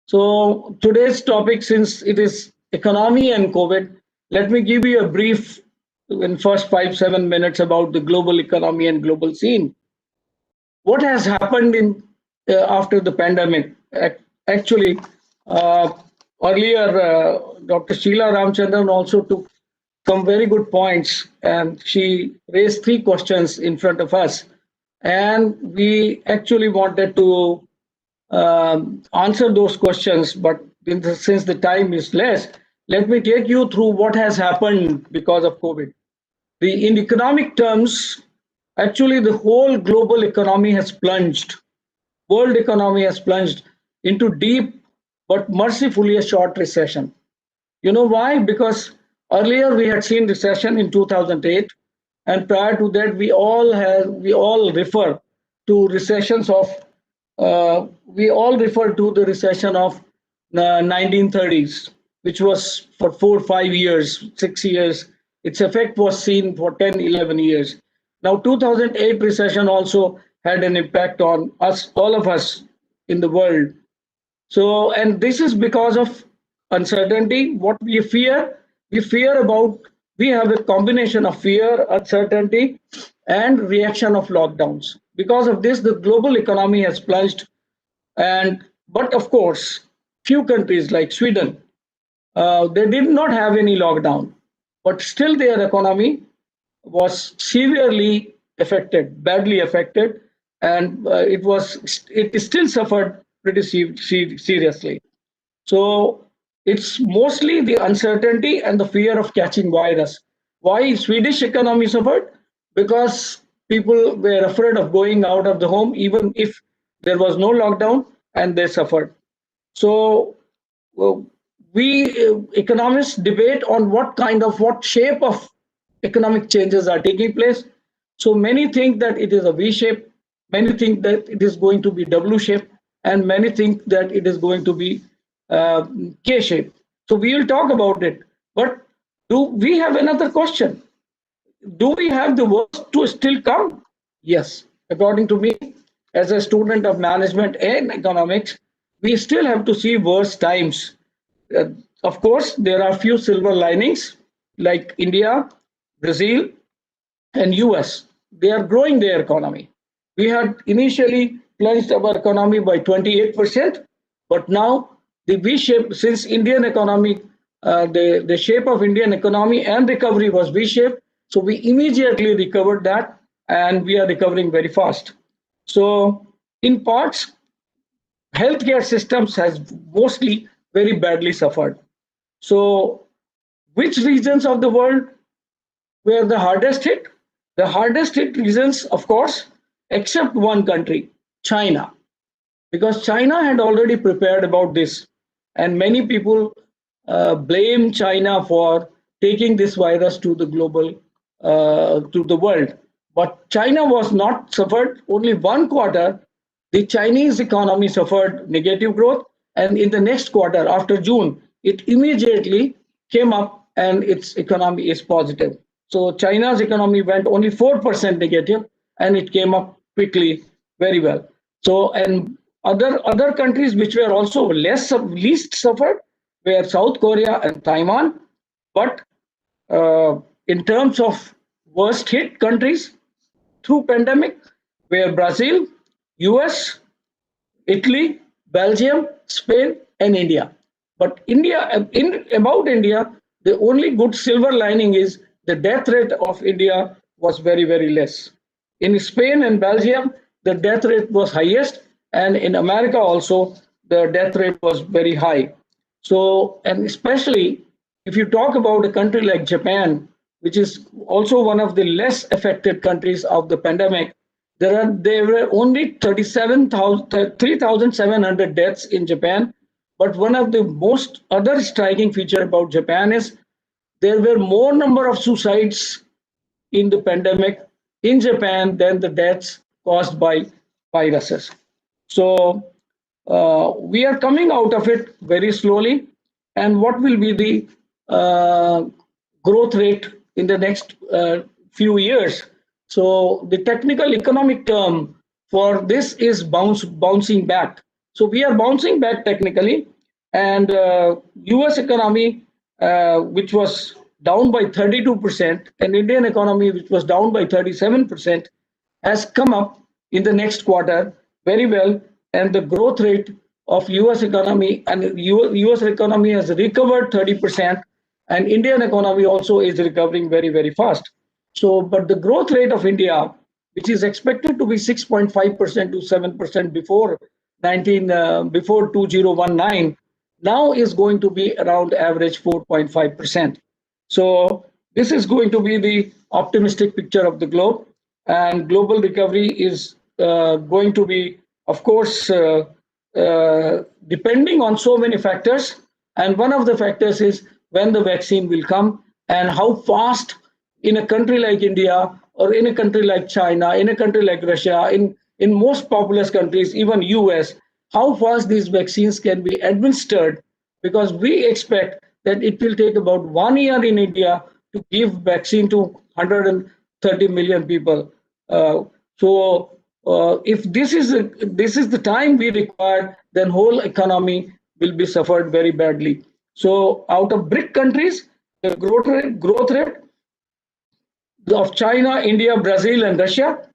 So today's topic, since it is economy and COVID, let me give you a brief in first 5-7 minutes about the global economy and global scene. What has happened in after the pandemic? Actually, uh, earlier Dr. Sheila Ramchandran also took some very good points, and she raised 3 questions in front of us, and we actually wanted to answer those questions, but since the time is less, let me take you through what has happened because of COVID. In economic terms, actually the whole global economy has plunged, world economy has plunged into deep but mercifully a short recession. You know why? Because earlier we had seen recession in 2008, and prior to that we all refer to recessions of we all refer to the recession of the 1930s, which was for 4 5 years, 6 years. Its effect was seen for 10 11 years. Now, 2008 recession also had an impact on us, all of us in the world. So, and this is because of uncertainty. What we fear about, we have a combination of fear, uncertainty, and reaction of lockdowns. Because of this, the global economy has plunged. But of course, few countries like Sweden, they did not have any lockdown, but still their economy was severely affected, badly affected, and it still suffered pretty seriously. So it's mostly the uncertainty and the fear of catching virus. Why Swedish economy suffered? Because people were afraid of going out of the home, even if there was no lockdown, and they suffered. So well, we economists debate on what shape of economic changes are taking place. So many think that it is a V shape, many think that it is going to be W shape, and many think that it is going to be K shape. So we will talk about it. But do we have another question? Do we have the worst to still come? Yes, according to me, as a student of management and economics, we still have to see worse times. Uh, of course, there are few silver linings like India, Brazil, and US. They are growing their economy. We had initially plunged our economy by 28%, but now the V shape, since Indian economy, the shape of Indian economy and recovery was V shape, so we immediately recovered that, and we are recovering very fast. So in parts, healthcare systems has mostly very badly suffered. So which regions of the world were the hardest hit? The hardest hit regions, of course, except one country, China, because China had already prepared about this, and many people blame China for taking this virus to the to the world. But China was not suffered. Only one quarter, the Chinese economy suffered negative growth, and in the next quarter, after June, it immediately came up, and its economy is positive. So China's economy went only 4% negative, and it came up quickly, very well. So, and other countries which were also least suffered were South Korea and Taiwan. But in terms of worst hit countries through pandemic, were Brazil, US, Italy, Belgium, Spain, and India. But about India, the only good silver lining is the death rate of India was very less. In Spain and Belgium, the death rate was highest, and in America also, the death rate was very high. So, and especially if you talk about a country like Japan, which is also one of the less affected countries of the pandemic, there were only 3,700 deaths in Japan. But one of the most other striking feature about Japan is there were more number of suicides in the pandemic in Japan than the deaths caused by viruses. So we are coming out of it very slowly. And what will be the growth rate in the next few years? So the technical economic term for this is bouncing back. So we are bouncing back technically, and U.S. economy, which was down by 32%, and Indian economy, which was down by 37%, has come up in the next quarter very well, and the growth rate of US economy and US economy has recovered 30%, and Indian economy also is recovering very fast. So, but the growth rate of India, which is expected to be 6.5% to 7% before 2019, now is going to be around average 4.5%. So this is going to be the optimistic picture of the globe, and global recovery is going to be, of course, depending on so many factors. And one of the factors is when the vaccine will come and how fast in a country like India or in a country like China, in a country like Russia, in most populous countries, even US, how fast these vaccines can be administered, because we expect that it will take about 1 year in India to give vaccine to 130 million people. If this is the time we require, then whole economy will be suffered very badly. So out of BRIC countries, the growth rate of China, India, Brazil, and Russia,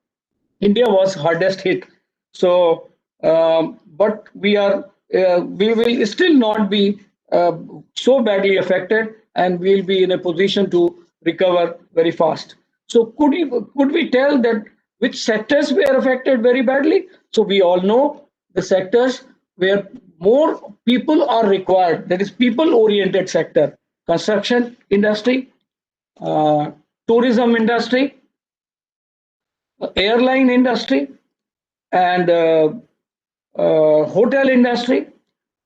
India was hardest hit. So, but we will still not be so badly affected, and we'll be in a position to recover very fast. So, could we tell that which sectors were affected very badly? So, we all know the sectors where more people are required. That is people-oriented sector: construction industry, uh, tourism industry, airline industry, and hotel industry,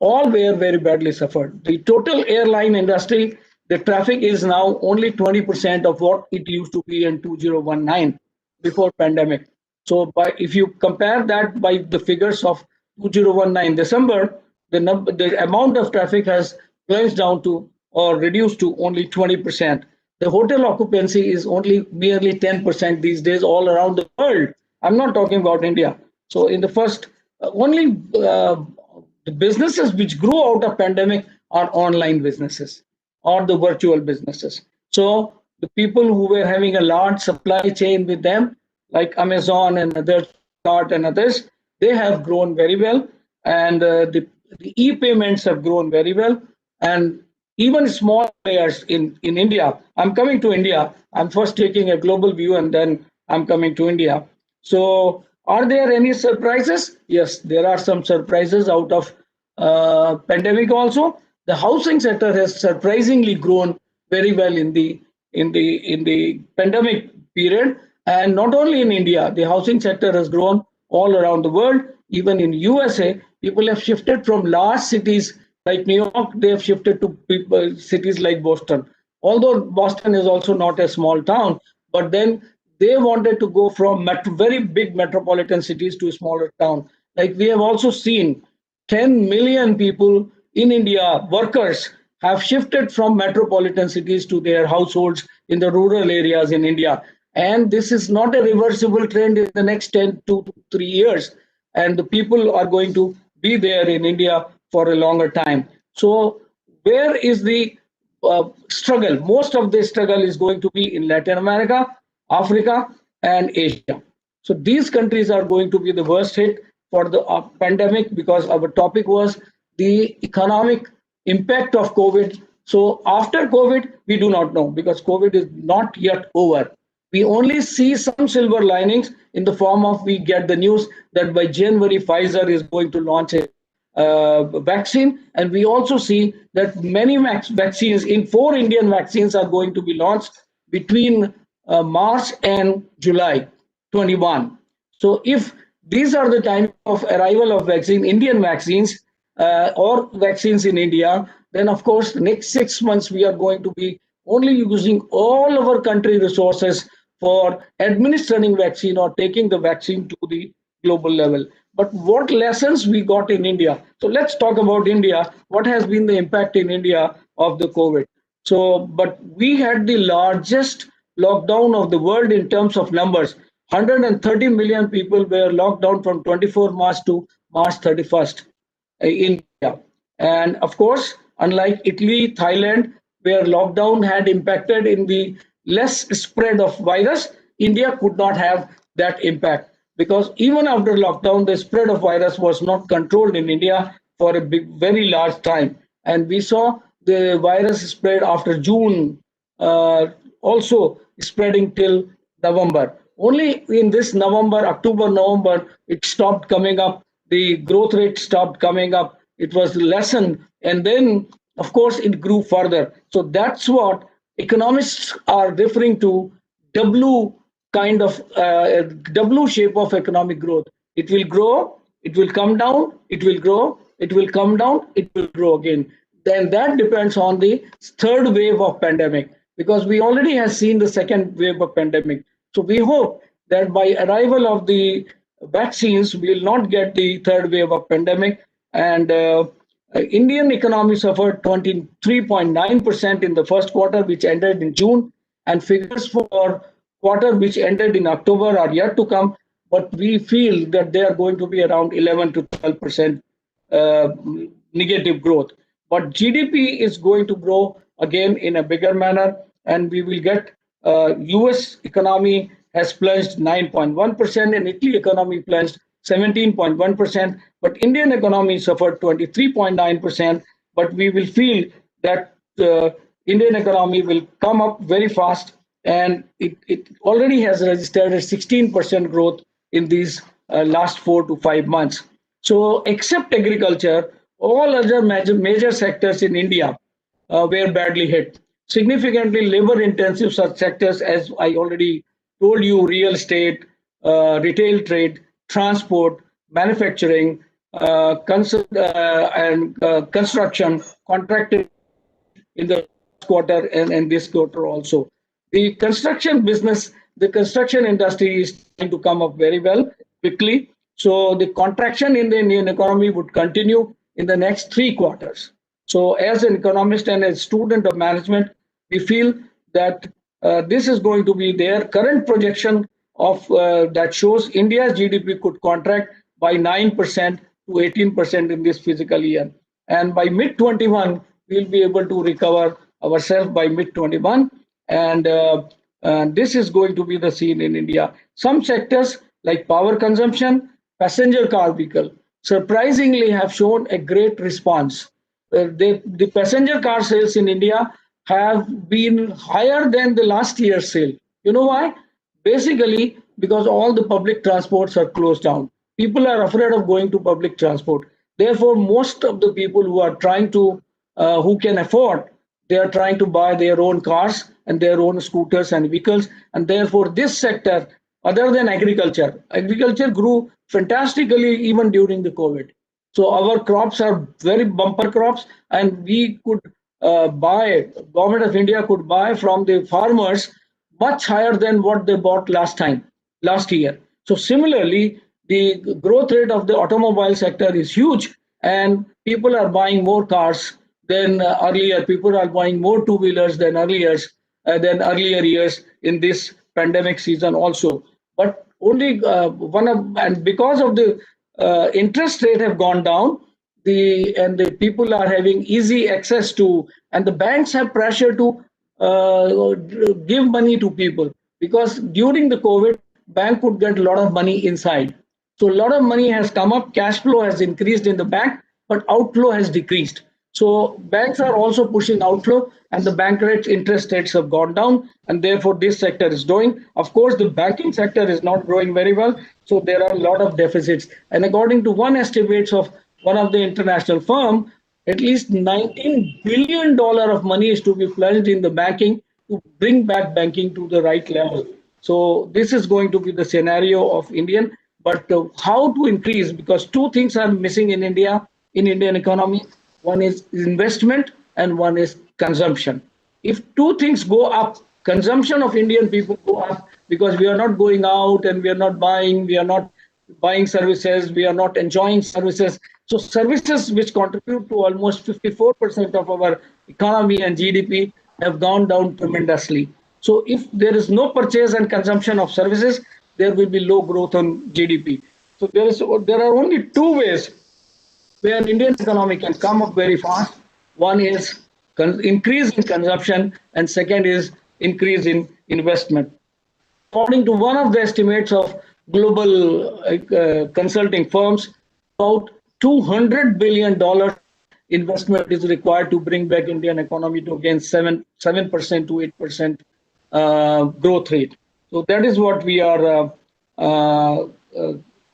all were very badly suffered. The total airline industry, the traffic is now only 20% of what it used to be in 2019 before pandemic. So if you compare that by the figures of 2019 December, the amount of traffic has plunged down to or reduced to only 20%. The hotel occupancy is only merely 10% these days all around the world. I'm not talking about India. So in the first, only the businesses which grew out of pandemic are online businesses or the virtual businesses. So the people who were having a large supply chain with them, like Amazon and others, Flipkart and others, they have grown very well, and the e-payments have grown very well, and even small players in India. I'm coming to India. I'm first taking a global view, and then I'm coming to India. So, are there any surprises? Yes, there are some surprises out of pandemic also. The housing sector has surprisingly grown very well in the pandemic period, and not only in India, the housing sector has grown all around the world. Even in USA, people have shifted from large cities like New York. They have shifted to cities like Boston. Although Boston is also not a small town, but then they wanted to go from very big metropolitan cities to a smaller town. Like we have also seen 10 million people in India, workers, have shifted from metropolitan cities to their households in the rural areas in India. And this is not a reversible trend in the next 10 to 3 years. And the people are going to be there in India for a longer time. So, where is the struggle? Most of the struggle is going to be in Latin America, Africa, and Asia. So these countries are going to be the worst hit for the pandemic, because our topic was the economic impact of COVID. So after COVID, we do not know, because COVID is not yet over. We only see some silver linings in the form of, we get the news that by January, Pfizer is going to launch a vaccine. And we also see that many vaccines, in 4 Indian vaccines, are going to be launched between March and July 21. So if these are the time of arrival of vaccine, Indian vaccines or vaccines in India, then of course the next 6 months we are going to be only using all our country resources for administering vaccine or taking the vaccine to the global level. But what lessons we got in India? So let's talk about India. What has been the impact in India of the COVID? So, but we had the largest lockdown of the world in terms of numbers. 130 million people were locked down from 24 March to March 31st in India. And of course, unlike Italy, Thailand, where lockdown had impacted in the less spread of virus, India could not have that impact, because even after lockdown, the spread of virus was not controlled in India for a very large time. And we saw the virus spread after June, also spreading till November. Only in this November, October, November, it stopped coming up. The growth rate stopped coming up. It was lessened. And then, of course, it grew further. So that's what economists are referring to, W kind of W shape of economic growth. It will grow, it will come down, it will grow, it will come down, it will grow again. Then that depends on the third wave of pandemic, because we already have seen the second wave of pandemic. So we hope that by arrival of the vaccines, we will not get the third wave of pandemic. And Indian economy suffered 23.9% in the first quarter, which ended in June, and figures for quarter, which ended in October, are yet to come, but we feel that they are going to be around 11 to 12% negative growth. But GDP is going to grow again in a bigger manner, and we will get US economy has plunged 9.1%, and Italy economy plunged 17.1%, but Indian economy suffered 23.9%. But we will feel that the Indian economy will come up very fast, and it already has registered a 16% growth in these last 4 to 5 months. So, except agriculture, all other major sectors in India were badly hit. Significantly labor intensive such sectors, as I already told you, real estate, retail trade, transport, manufacturing, and construction, contracted in the quarter and this quarter also. The construction business, the construction industry is trying to come up very well quickly. So the contraction in the Indian economy would continue in the next 3 quarters. So as an economist and a student of management, we feel that this is going to be their current projection of that shows India's GDP could contract by 9% to 18% in this fiscal year. And by mid 21, we'll be able to recover ourselves by mid 21. And this is going to be the scene in India. Some sectors like power consumption, passenger car vehicle, surprisingly have shown a great response. The passenger car sales in India have been higher than the last year's sale. You know why? Basically, because all the public transports are closed down. People are afraid of going to public transport. Therefore, most of the people who are trying to, who can afford, they are trying to buy their own cars and their own scooters and vehicles. And therefore, this sector, other than agriculture grew fantastically even during the COVID. So our crops are very bumper crops, and we could buy, government of India could buy from the farmers much higher than what they bought last year. So similarly, the growth rate of the automobile sector is huge, and people are buying more cars than earlier. People are buying more two-wheelers than earlier years in this pandemic season also. But only and because of the interest rate have gone down, the people are having easy access to, and the banks have pressure to give money to people, because during the COVID, bank could get a lot of money inside. So a lot of money has come up, cash flow has increased in the bank, but outflow has decreased. So banks are also pushing outflow, and the bank rates, interest rates have gone down, and therefore this sector is growing. Of course, the banking sector is not growing very well, so there are a lot of deficits. And according to one estimates of one of the international firm, at least $19 billion of money is to be plunged in the banking to bring back banking to the right level. So this is going to be the scenario of Indian, but how to increase, because two things are missing in India, in Indian economy. One is investment and one is consumption. If two things go up, consumption of Indian people go up, because we are not going out and we are not buying services, we are not enjoying services. So services, which contribute to almost 54% of our economy and GDP, have gone down tremendously. So if there is no purchase and consumption of services, there will be low growth on GDP. So there are only two ways where Indian economy can come up very fast. One is increase in consumption, and second is increase in investment. According to one of the estimates of global consulting firms, about $200 billion investment is required to bring back Indian economy to again 7% to 8% growth rate. So that is what we are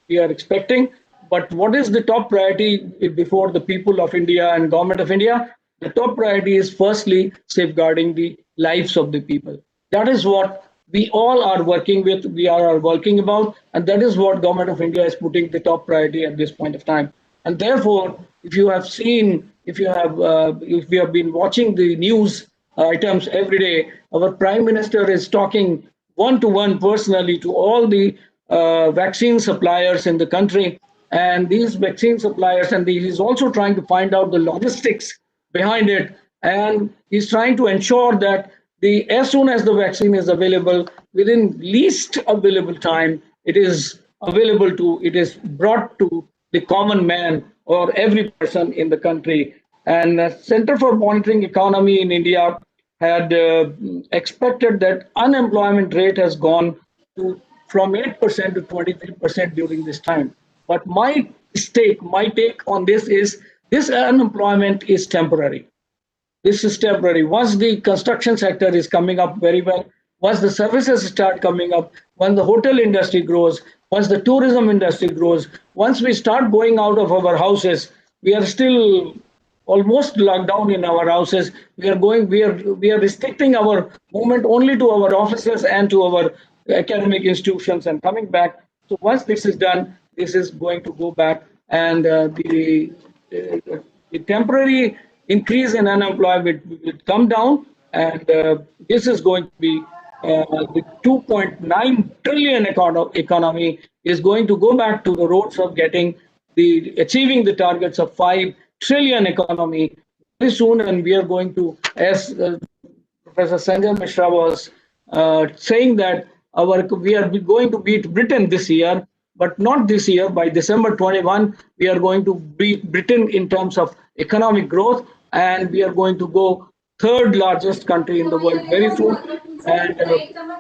expecting. But what is the top priority before the people of India and government of India? The top priority is firstly safeguarding the lives of the people. That is what we all are working with, we are working about, and that is what government of India is putting the top priority at this point of time. And therefore, if you have been watching the news items every day, our Prime Minister is talking one-to-one personally to all the vaccine suppliers in the country, and these vaccine suppliers, and he's also trying to find out the logistics behind it, and he's trying to ensure that as soon as the vaccine is available, within least available time, it is brought to the common man or every person in the country. And Center for Monitoring Economy in India had expected that unemployment rate has gone to from 8% to 23% during this time. But my take on this is this unemployment is temporary. This is temporary. Once the construction sector is coming up very well, once the services start coming up, when the hotel industry grows, once the tourism industry grows, once we start going out of our houses, we are still almost locked down in our houses. We are restricting our movement only to our offices and to our academic institutions and coming back. So once this is done, this is going to go back, and the temporary increase in unemployment will come down, and this is going to be the 2.9 trillion economy is going to go back to the roads of achieving the targets of 5 trillion economy very soon. And we are going to, as Professor Sanjay Mishra was saying, that we are going to beat Britain this year, but not this year. By December 21, we are going to beat Britain in terms of economic growth, and we are going to go third largest country in the world very soon. And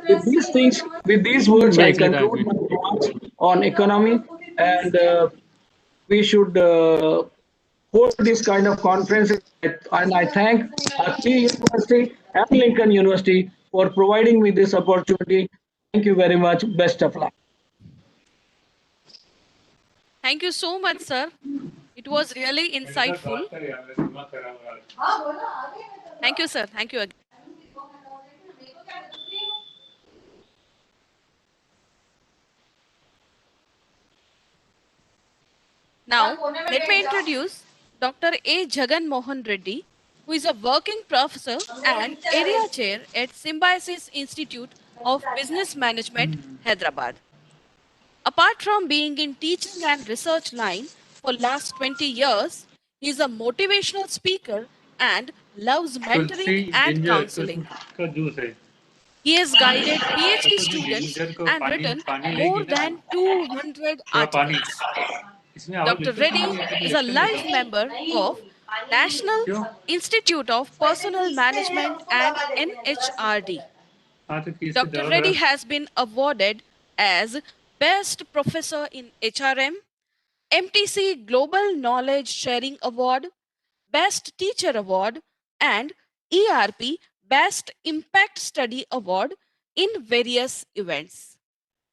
with these things, with these words, I conclude my remarks on economy, and we should hold this kind of conferences. And I thank Atmiya University and Lincoln University for providing me this opportunity. Thank you very much. Best of luck. Thank you so much, sir. It was really insightful. Thank you, sir. Thank you again. Now, let me introduce Dr. A. Jagan Mohan Reddy, who is a working professor and area chair at Symbiosis Institute of Business Management, Hyderabad. Apart from being in teaching and research line for last 20 years, he is a motivational speaker and loves mentoring and counseling. He has guided PhD students and written more than 200 articles. Dr. Reddy is a life member of National Institute of Personnel Management and NHRD. Dr. Reddy has been awarded as Best Professor in HRM, MTC Global Knowledge Sharing Award, Best Teacher Award, and ERP Best Impact Study Award in various events.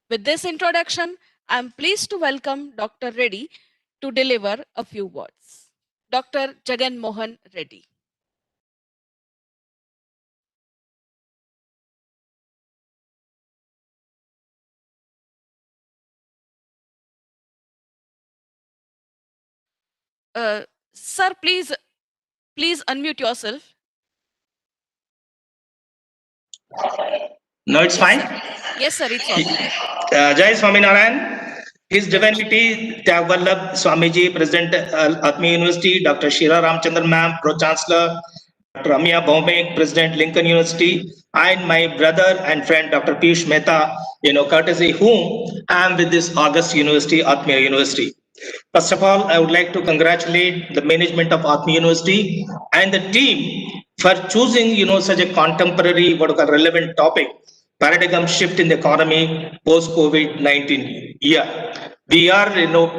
With this introduction, I am pleased to welcome Dr. Reddy to deliver a few words. Dr. Jagan Mohan Reddy. Sir, please unmute yourself. No, it's fine. Yes, sir, it's audible. Jai Swaminarayan, His Divinity Tyagvallabh Swamiji, President Atmiya University, Dr. Shira Ramchandran Ma'am, Pro Chancellor, Dr. Atmiya Bhaumik, President Lincoln University, and my brother and friend Dr. Piyush Mehta, courtesy whom I am with this August University, Atmiya University. First of all, I would like to congratulate the management of Atmiya University and the team for choosing, such a contemporary, relevant topic, paradigm shift in the economy post COVID-19 year. We are,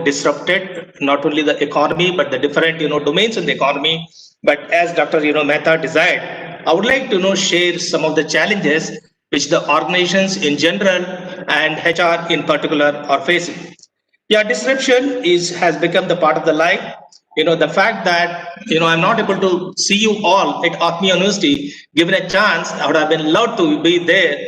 disrupted, not only the economy, but the different, domains in the economy. But as Dr. Mehta desired, I would like to, share some of the challenges which the organizations in general and HR in particular are facing. Yeah, disruption has become the part of the life. The fact that I'm not able to see you all at Atmiya University, given a chance, I would have been loved to be there,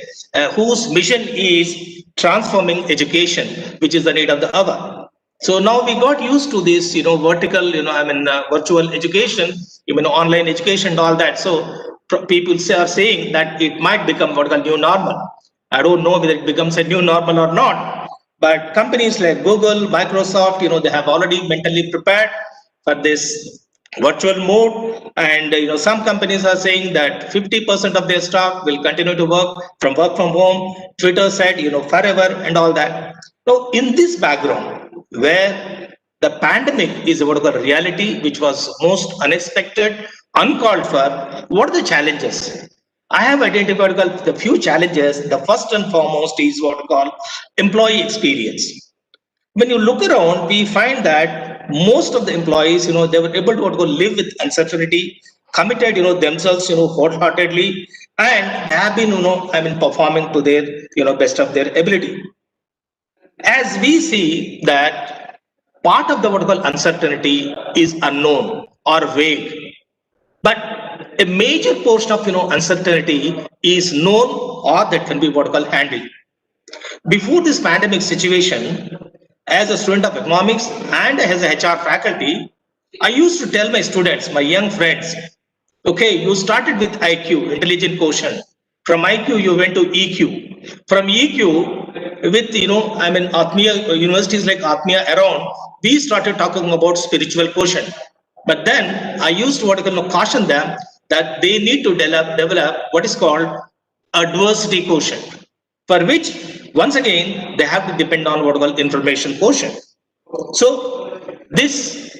whose mission is transforming education, which is the need of the hour. So now we got used to this, vertical, virtual education, even online education and all that. So people are saying that it might become what new normal. I don't know whether it becomes a new normal or not. But companies like Google, Microsoft, they have already mentally prepared for this virtual mode, and some companies are saying that 50% of their staff will continue to work from home. Twitter said forever and all that. So in this background, where the pandemic is about the reality which was most unexpected, uncalled for, what are the challenges? I have identified the few challenges. The first and foremost is what we call employee experience. When you look around, we find that most of the employees, they were able to live with uncertainty, committed, themselves, wholeheartedly, and have been, performing to their, best of their ability. As we see that part of the what we call uncertainty is unknown or vague, but a major portion of, uncertainty is known or that can be what we call handled. Before this pandemic situation, as a student of economics and as a HR faculty, I used to tell my students, my young friends, okay, you started with IQ, intelligent quotient. From IQ, you went to EQ. From EQ, with, Atmiya, universities like Atmiya around, we started talking about spiritual quotient. But then I used to caution them that they need to develop what is called adversity quotient, for which once again they have to depend on what we call information quotient. So this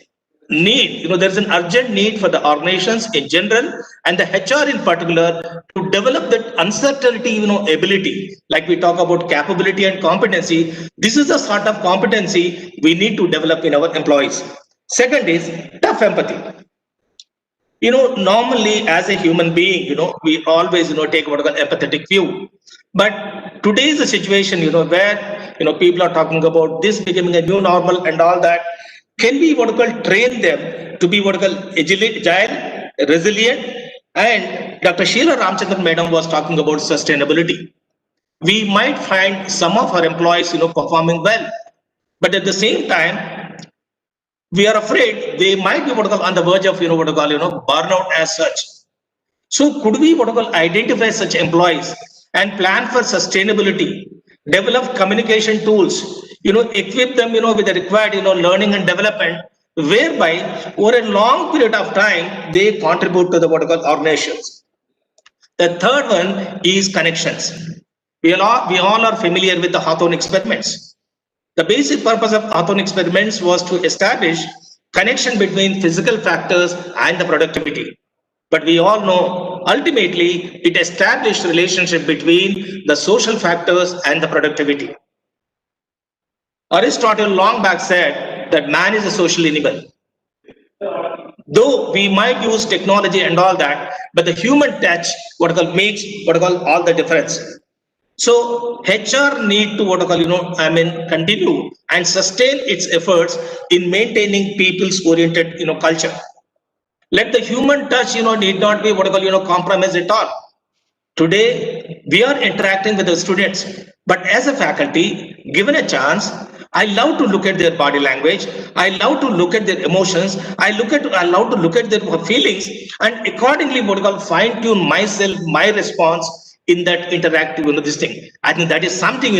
need, there's an urgent need for the organizations in general and the HR in particular to develop that uncertainty, ability. Like we talk about capability and competency, this is the sort of competency we need to develop in our employees. Second is tough empathy. Normally as a human being, we always, take what an empathetic view. But today is a situation, where, people are talking about this becoming a new normal and all that. Can we train them to be agile, resilient? And Dr. Sheila Ramchandran Madam was talking about sustainability. We might find some of our employees, performing well, but at the same time, we are afraid they might be on the verge of burnout as such. So could we identify such employees and plan for sustainability, develop communication tools, equip them with the required learning and development, whereby over a long period of time they contribute to the organizations. The third one is connections. We all are familiar with the Hawthorne experiments. The basic purpose of Hawthorne experiments was to establish connection between physical factors and the productivity. But we all know ultimately it established relationship between the social factors and the productivity. Aristotle long back said that man is a social animal. Though we might use technology and all that, but the human touch makes all the difference. So HR need to continue and sustain its efforts in maintaining people's oriented culture. Let the human touch need not be compromised at all. Today we are interacting with the students, but as a faculty, given a chance, I love to look at their body language. I love to look at their emotions. I love to look at their feelings, and accordingly fine tune myself, my response in that interactive this thing. I think that is something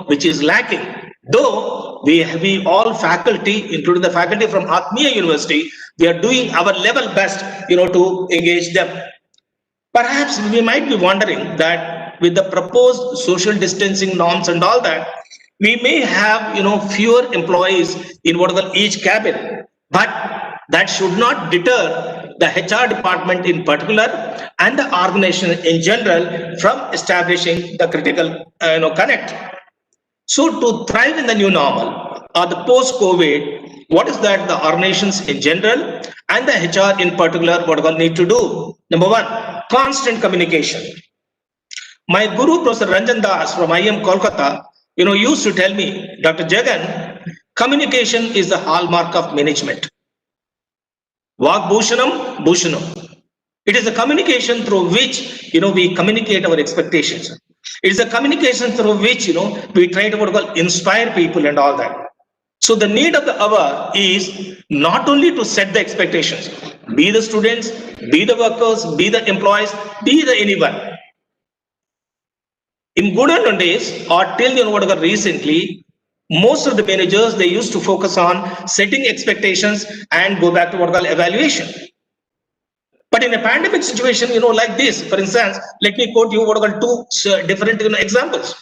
which is lacking. Though we all faculty, including the faculty from Atmiya University, we are doing our level best to engage them. Perhaps we might be wondering that with the proposed social distancing norms and all that, we may have fewer employees in each cabin, but that should not deter the HR department in particular and the organization in general from establishing the critical connect. So to thrive in the new normal or the post-COVID, what is that the organizations in general and the HR in particular need to do? Number one, constant communication. My guru, Professor Ranjan Das from IIM Kolkata, used to tell me, Dr. Jagan, communication is the hallmark of management. Vak Bhushanam, Bhushanam. It is a communication through which we communicate our expectations. It is a communication through which we try to inspire people and all that. So the need of the hour is not only to set the expectations, be the students, be the workers, be the employees, be the anyone. In good old days or till recently, most of the managers, they used to focus on setting expectations and go back to what we call evaluation. But in a pandemic situation, like this, for instance, let me quote you what we call two different examples.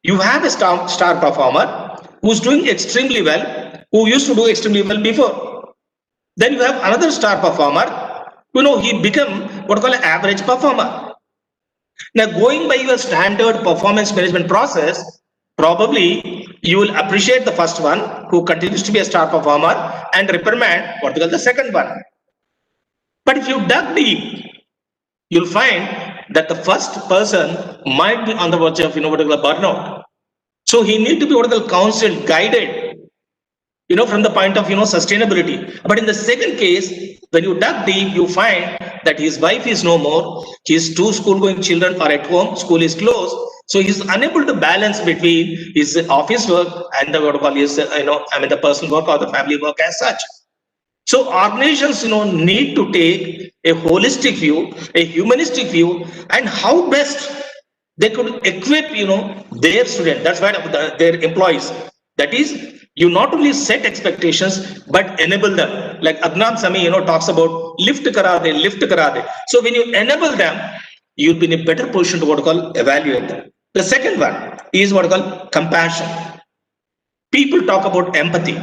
You have a star performer who's doing extremely well, who used to do extremely well before. Then you have another star performer, he become what we call an average performer. Now, going by your standard performance management process, probably you will appreciate the first one who continues to be a star performer and reprimand what we call the second one. But if you dug deep, you'll find that the first person might be on the verge of what we call burnout. So he need to be what we call counseled, guided, from the point of sustainability. But in the second case, when you dug deep, you find that his wife is no more, his two school-going children are at home, school is closed, so he's unable to balance between his office work and the what we call his the personal work or the family work as such. So organizations need to take a holistic view, a humanistic view, and how best they could equip their students, that's why their employees. That is, you not only set expectations but enable them. Like Adnan Sami talks about lift kara de. So when you enable them, you'll be in a better position to what we call evaluate them. The second one is what we call compassion. People talk about empathy.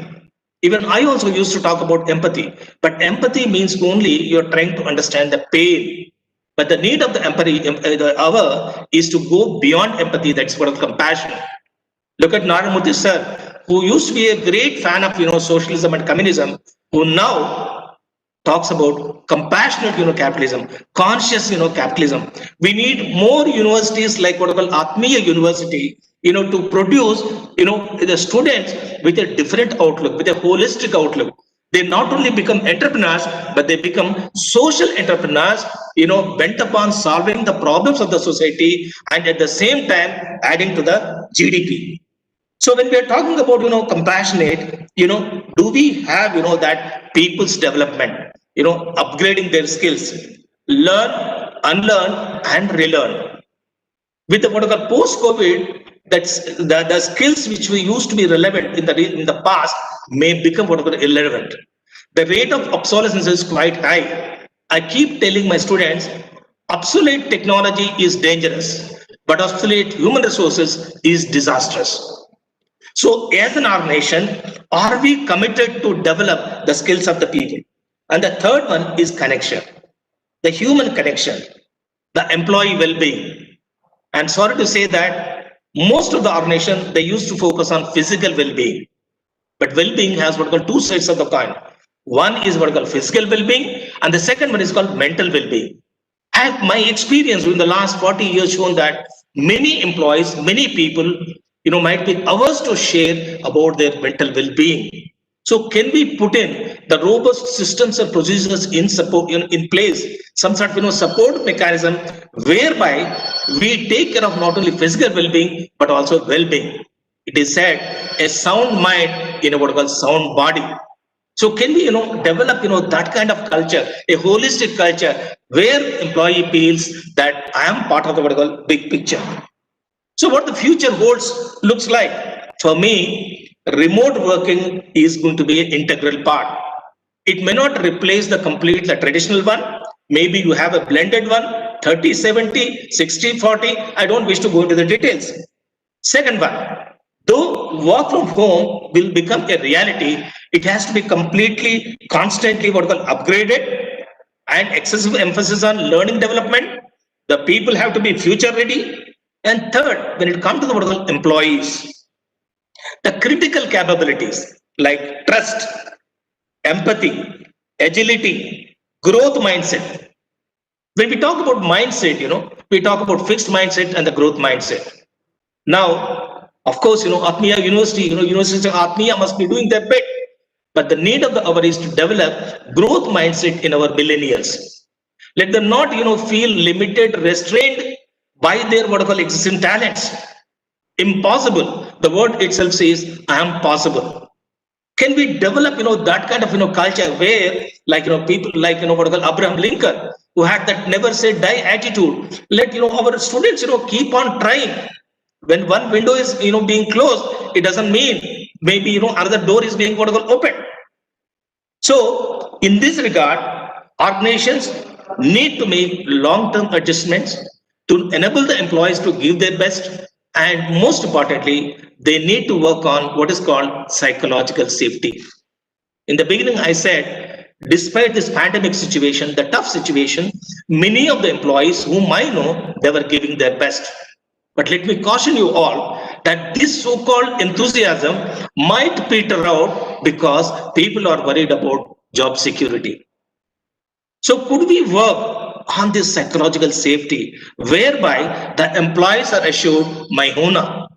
Even I also used to talk about empathy, but empathy means only you're trying to understand the pain. But the need of the empathy, the hour, is to go beyond empathy. That's what compassion. Look at Narayana sir, who used to be a great fan of socialism and communism, who now talks about compassionate capitalism, conscious capitalism. We need more universities like what we call Atmiya University, to produce the students with a different outlook, with a holistic outlook. They not only become entrepreneurs, but they become social entrepreneurs, bent upon solving the problems of the society and at the same time adding to the GDP. So when we are talking about compassionate, do we have that people's development, upgrading their skills, learn, unlearn, and relearn. With the what we call post-COVID, that's the skills which we used to be relevant in the past may become what we call irrelevant. The rate of obsolescence is quite high. I keep telling my students, obsolete technology is dangerous, but obsolete human resources is disastrous. So as an organization, are we committed to develop the skills of the people? And the third one is connection, the human connection, the employee well-being. I'm sorry to say that most of the organization, they used to focus on physical well-being, but well-being has what we call two sides of the coin. One is what we call physical well-being, and the second one is called mental well-being. My experience in the last 40 years shown that many employees, many people, might be averse to share about their mental well-being. So can we put in the robust systems and procedures in support in place, some sort of support mechanism whereby we take care of not only physical well-being but also well-being. It is said a sound mind in what we call sound body. So can we develop that kind of culture, a holistic culture where employee feels that I am part of the what we call big picture. So what the future holds looks like, for me, remote working is going to be an integral part. It may not replace the traditional one. Maybe you have a blended one, 30-70, 60-40. I don't wish to go into the details. Second one, though work from home will become a reality, it has to be completely, constantly what we call upgraded, and excessive emphasis on learning development. The people have to be future ready. And third, when it comes to the employees, the critical capabilities like trust, empathy, agility, growth mindset. When we talk about mindset, we talk about fixed mindset and the growth mindset. Now, of course, Atmiya University, University of Atmiya must be doing their bit. But the need of the hour is to develop growth mindset in our millennials. Let them not, feel limited, restrained by their what I call existing talents. Impossible. The word itself says, I am possible. Can we develop, that kind of, culture where, like, people like, what I call Abraham Lincoln, who had that never say die attitude. Let, our students, keep on trying. When one window is, being closed, it doesn't mean maybe another door is being opened. So in this regard, organizations need to make long-term adjustments to enable the employees to give their best, and most importantly, they need to work on what is called psychological safety. In the beginning, I said, despite this pandemic situation, the tough situation, many of the employees whom I know, they were giving their best. But let me caution you all that this so-called enthusiasm might peter out because people are worried about job security. So could we work on this psychological safety whereby the employees are assured my honor?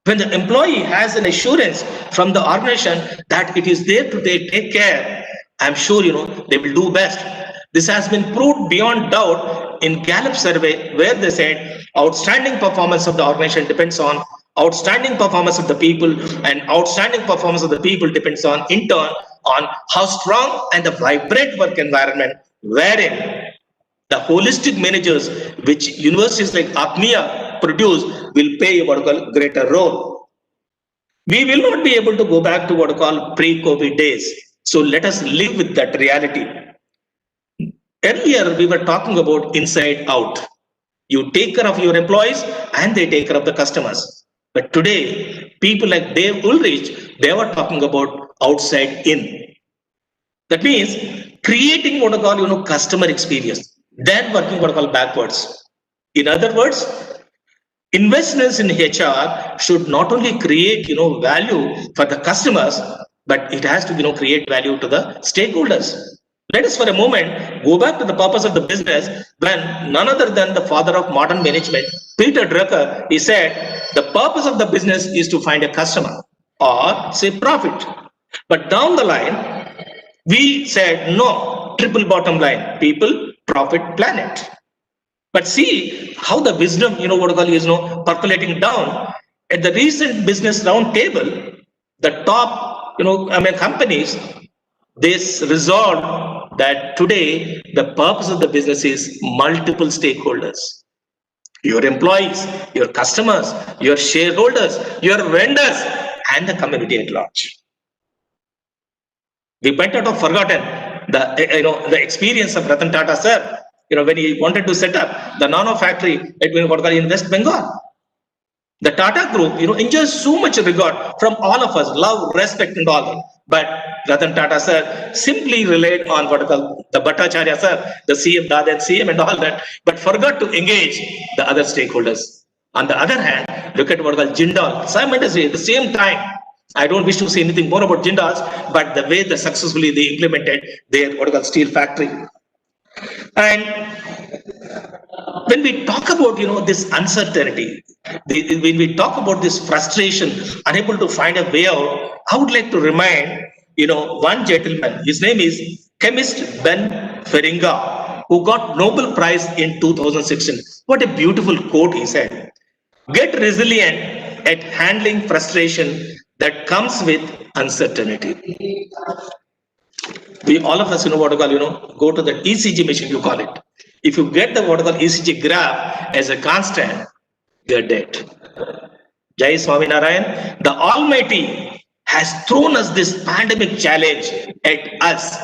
When the employee has an assurance from the organization that it is there to take care, I'm sure they will do best. This has been proved beyond doubt in Gallup survey, where they said outstanding performance of the organization depends on outstanding performance of the people, and outstanding performance of the people depends on, in turn, on how strong and the vibrant work environment wherein the holistic managers which universities like Atmiya produce will play a greater role. We will not be able to go back to what I call pre-COVID days. So let us live with that reality. Earlier, we were talking about inside out. You take care of your employees and they take care of the customers. But today, people like Dave Ulrich, they were talking about outside in. That means creating what I call, customer experience, then working what I call backwards. In other words, investments in HR should not only create, value for the customers, but it has to, create value to the stakeholders. Let us for a moment go back to the purpose of the business when none other than the father of modern management, Peter Drucker, he said, the purpose of the business is to find a customer or say profit. But down the line, we said no, triple bottom line, people, profit, planet. But see how the wisdom, what I call is, percolating down. At the recent business round table, the top, companies, they resolved that today the purpose of the business is multiple stakeholders. Your employees, your customers, your shareholders, your vendors, and the community at large. We might not have forgotten the experience of Ratan Tata sir, when he wanted to set up the nano factory in West Bengal. The Tata group, enjoys so much regard from all of us, love, respect, and all that. But Ratan Tata sir simply relied on what I call the Bhattacharya sir, the CM, the other CM, and all that, but forgot to engage the other stakeholders. On the other hand, look at what I call Jindal, simultaneously at the same time. I don't wish to say anything more about Jindals, but the way they successfully they implemented their what I call steel factory. And when we talk about this uncertainty, when we talk about this frustration, unable to find a way out, I would like to remind one gentleman. His name is chemist Ben Feringa, who got Nobel Prize in 2016. What a beautiful quote he said: get resilient at handling frustration that comes with uncertainty. We all of us, what I call, go to the ECG machine, you call it. If you get the what I call ECG graph as a constant, you're dead. Jai Swaminarayan, the Almighty has thrown us this pandemic challenge at us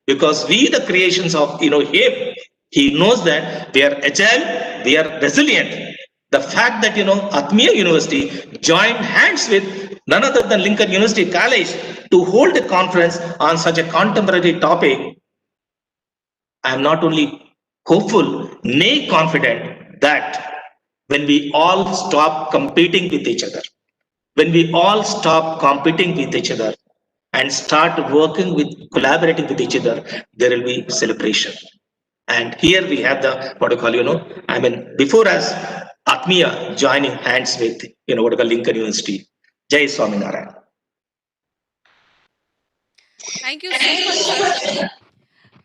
because we, the creations of Him, He knows that we are agile, we are resilient. The fact that Atmiya University joined hands with none other than Lincoln University College to hold a conference on such a contemporary topic, I am not only hopeful, nay confident that when we all stop competing with each other, when we all stop competing with each other and start working with, collaborating with each other, there will be celebration. And here we have the, what I call, before us, Atmiya joining hands with, what I call Lincoln University. Jai Swaminarayan. Thank you so much, sir.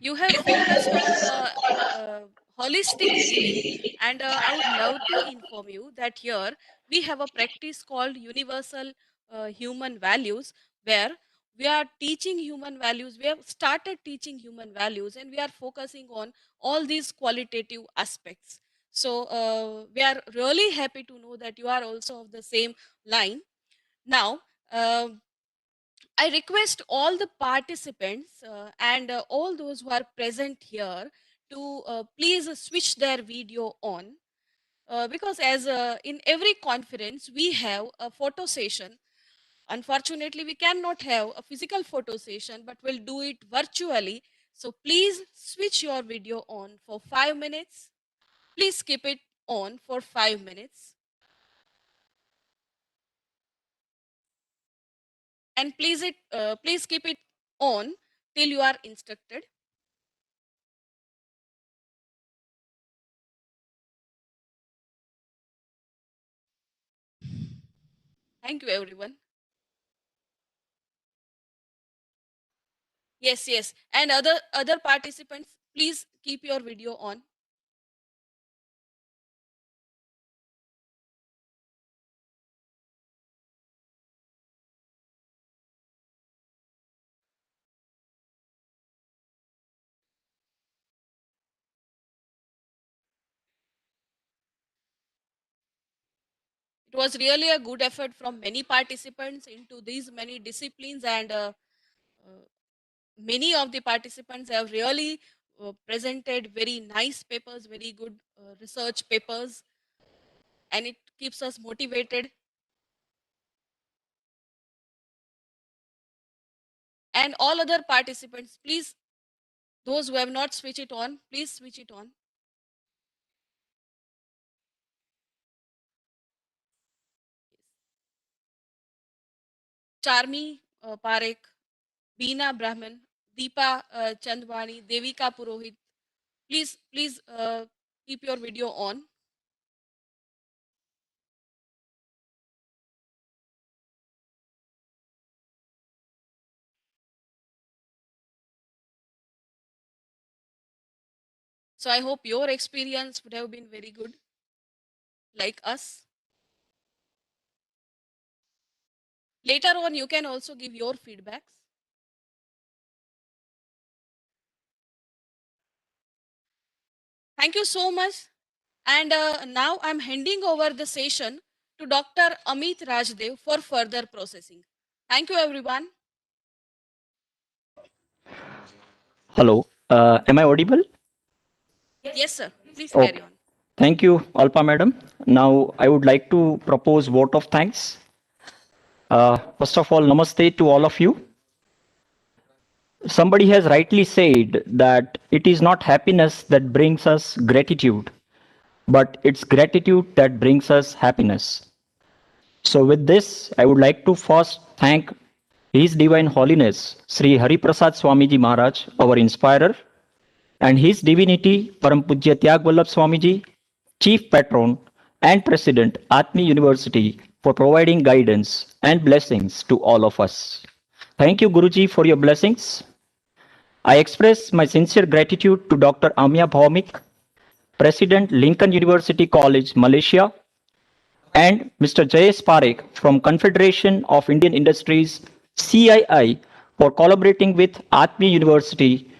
You have focused on holistic living, and I would love to inform you that here we have a practice called universal human values, where we are teaching human values. We have started teaching human values, and we are focusing on all these qualitative aspects. So we are really happy to know that you are also of the same line. Now, I request all the participants and all those who are present here to please switch their video on because as in every conference we have a photo session. Unfortunately, we cannot have a physical photo session, but we'll do it virtually. So please switch your video on for 5 minutes. Please keep it on for 5 minutes. And please keep it on till you are instructed. Thank you, everyone. Yes, yes. And other participants, please keep your video on. It was really a good effort from many participants into these many disciplines, and many of the participants have really presented very nice papers, very good research papers, and it keeps us motivated. And all other participants, please, those who have not switched it on, please switch it on. Charmi Parekh, Beena Brahman, Deepa Chandwani, Devika Purohit, please keep your video on. So I hope your experience would have been very good, like us. Later on, you can also give your feedbacks. Thank you so much. And now I'm handing over the session to Dr. Amit Rajdev for further processing. Thank you, everyone. Hello, am I audible? Yes, sir. Please Okay. carry on. Thank you, Alpa madam. Now I would like to propose vote of thanks. First of all, namaste to all of you. Somebody has rightly said that it is not happiness that brings us gratitude, but it's gratitude that brings us happiness. So with this, I would like to first thank His Divine Holiness, Sri Hari Prasad Swamiji Maharaj, our inspirer, and His Divinity Param Pujya Tyag Vallabh Swamiji, Chief Patron and President, Atmiya University, for providing guidance and blessings to all of us. Thank you, Guruji, for your blessings. I express my sincere gratitude to Dr. Atmiya Bhaumik, President, Lincoln University College, Malaysia, and Mr. Jayesh Parekh from Confederation of Indian Industries, CII, for collaborating with Atmiya University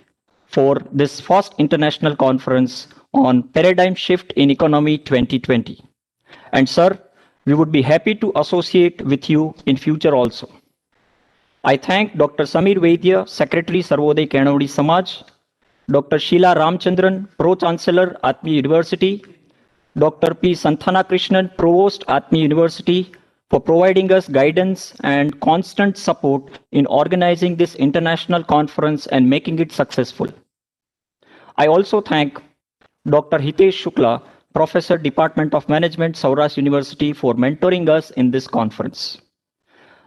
for this first international conference on Paradigm Shift in Economy 2020. And sir, we would be happy to associate with you in future also. I thank Dr. Samir Vaidya, Secretary Sarvodaya Kenavadi Samaj, Dr. Sheila Ramchandran, Pro-Chancellor, Atmiya University, Dr. P. Santhana Krishnan, Provost, Atmiya University, for providing us guidance and constant support in organizing this international conference and making it successful. I also thank Dr. Hitesh Shukla, Professor, Department of Management, Saurashtra University, for mentoring us in this conference.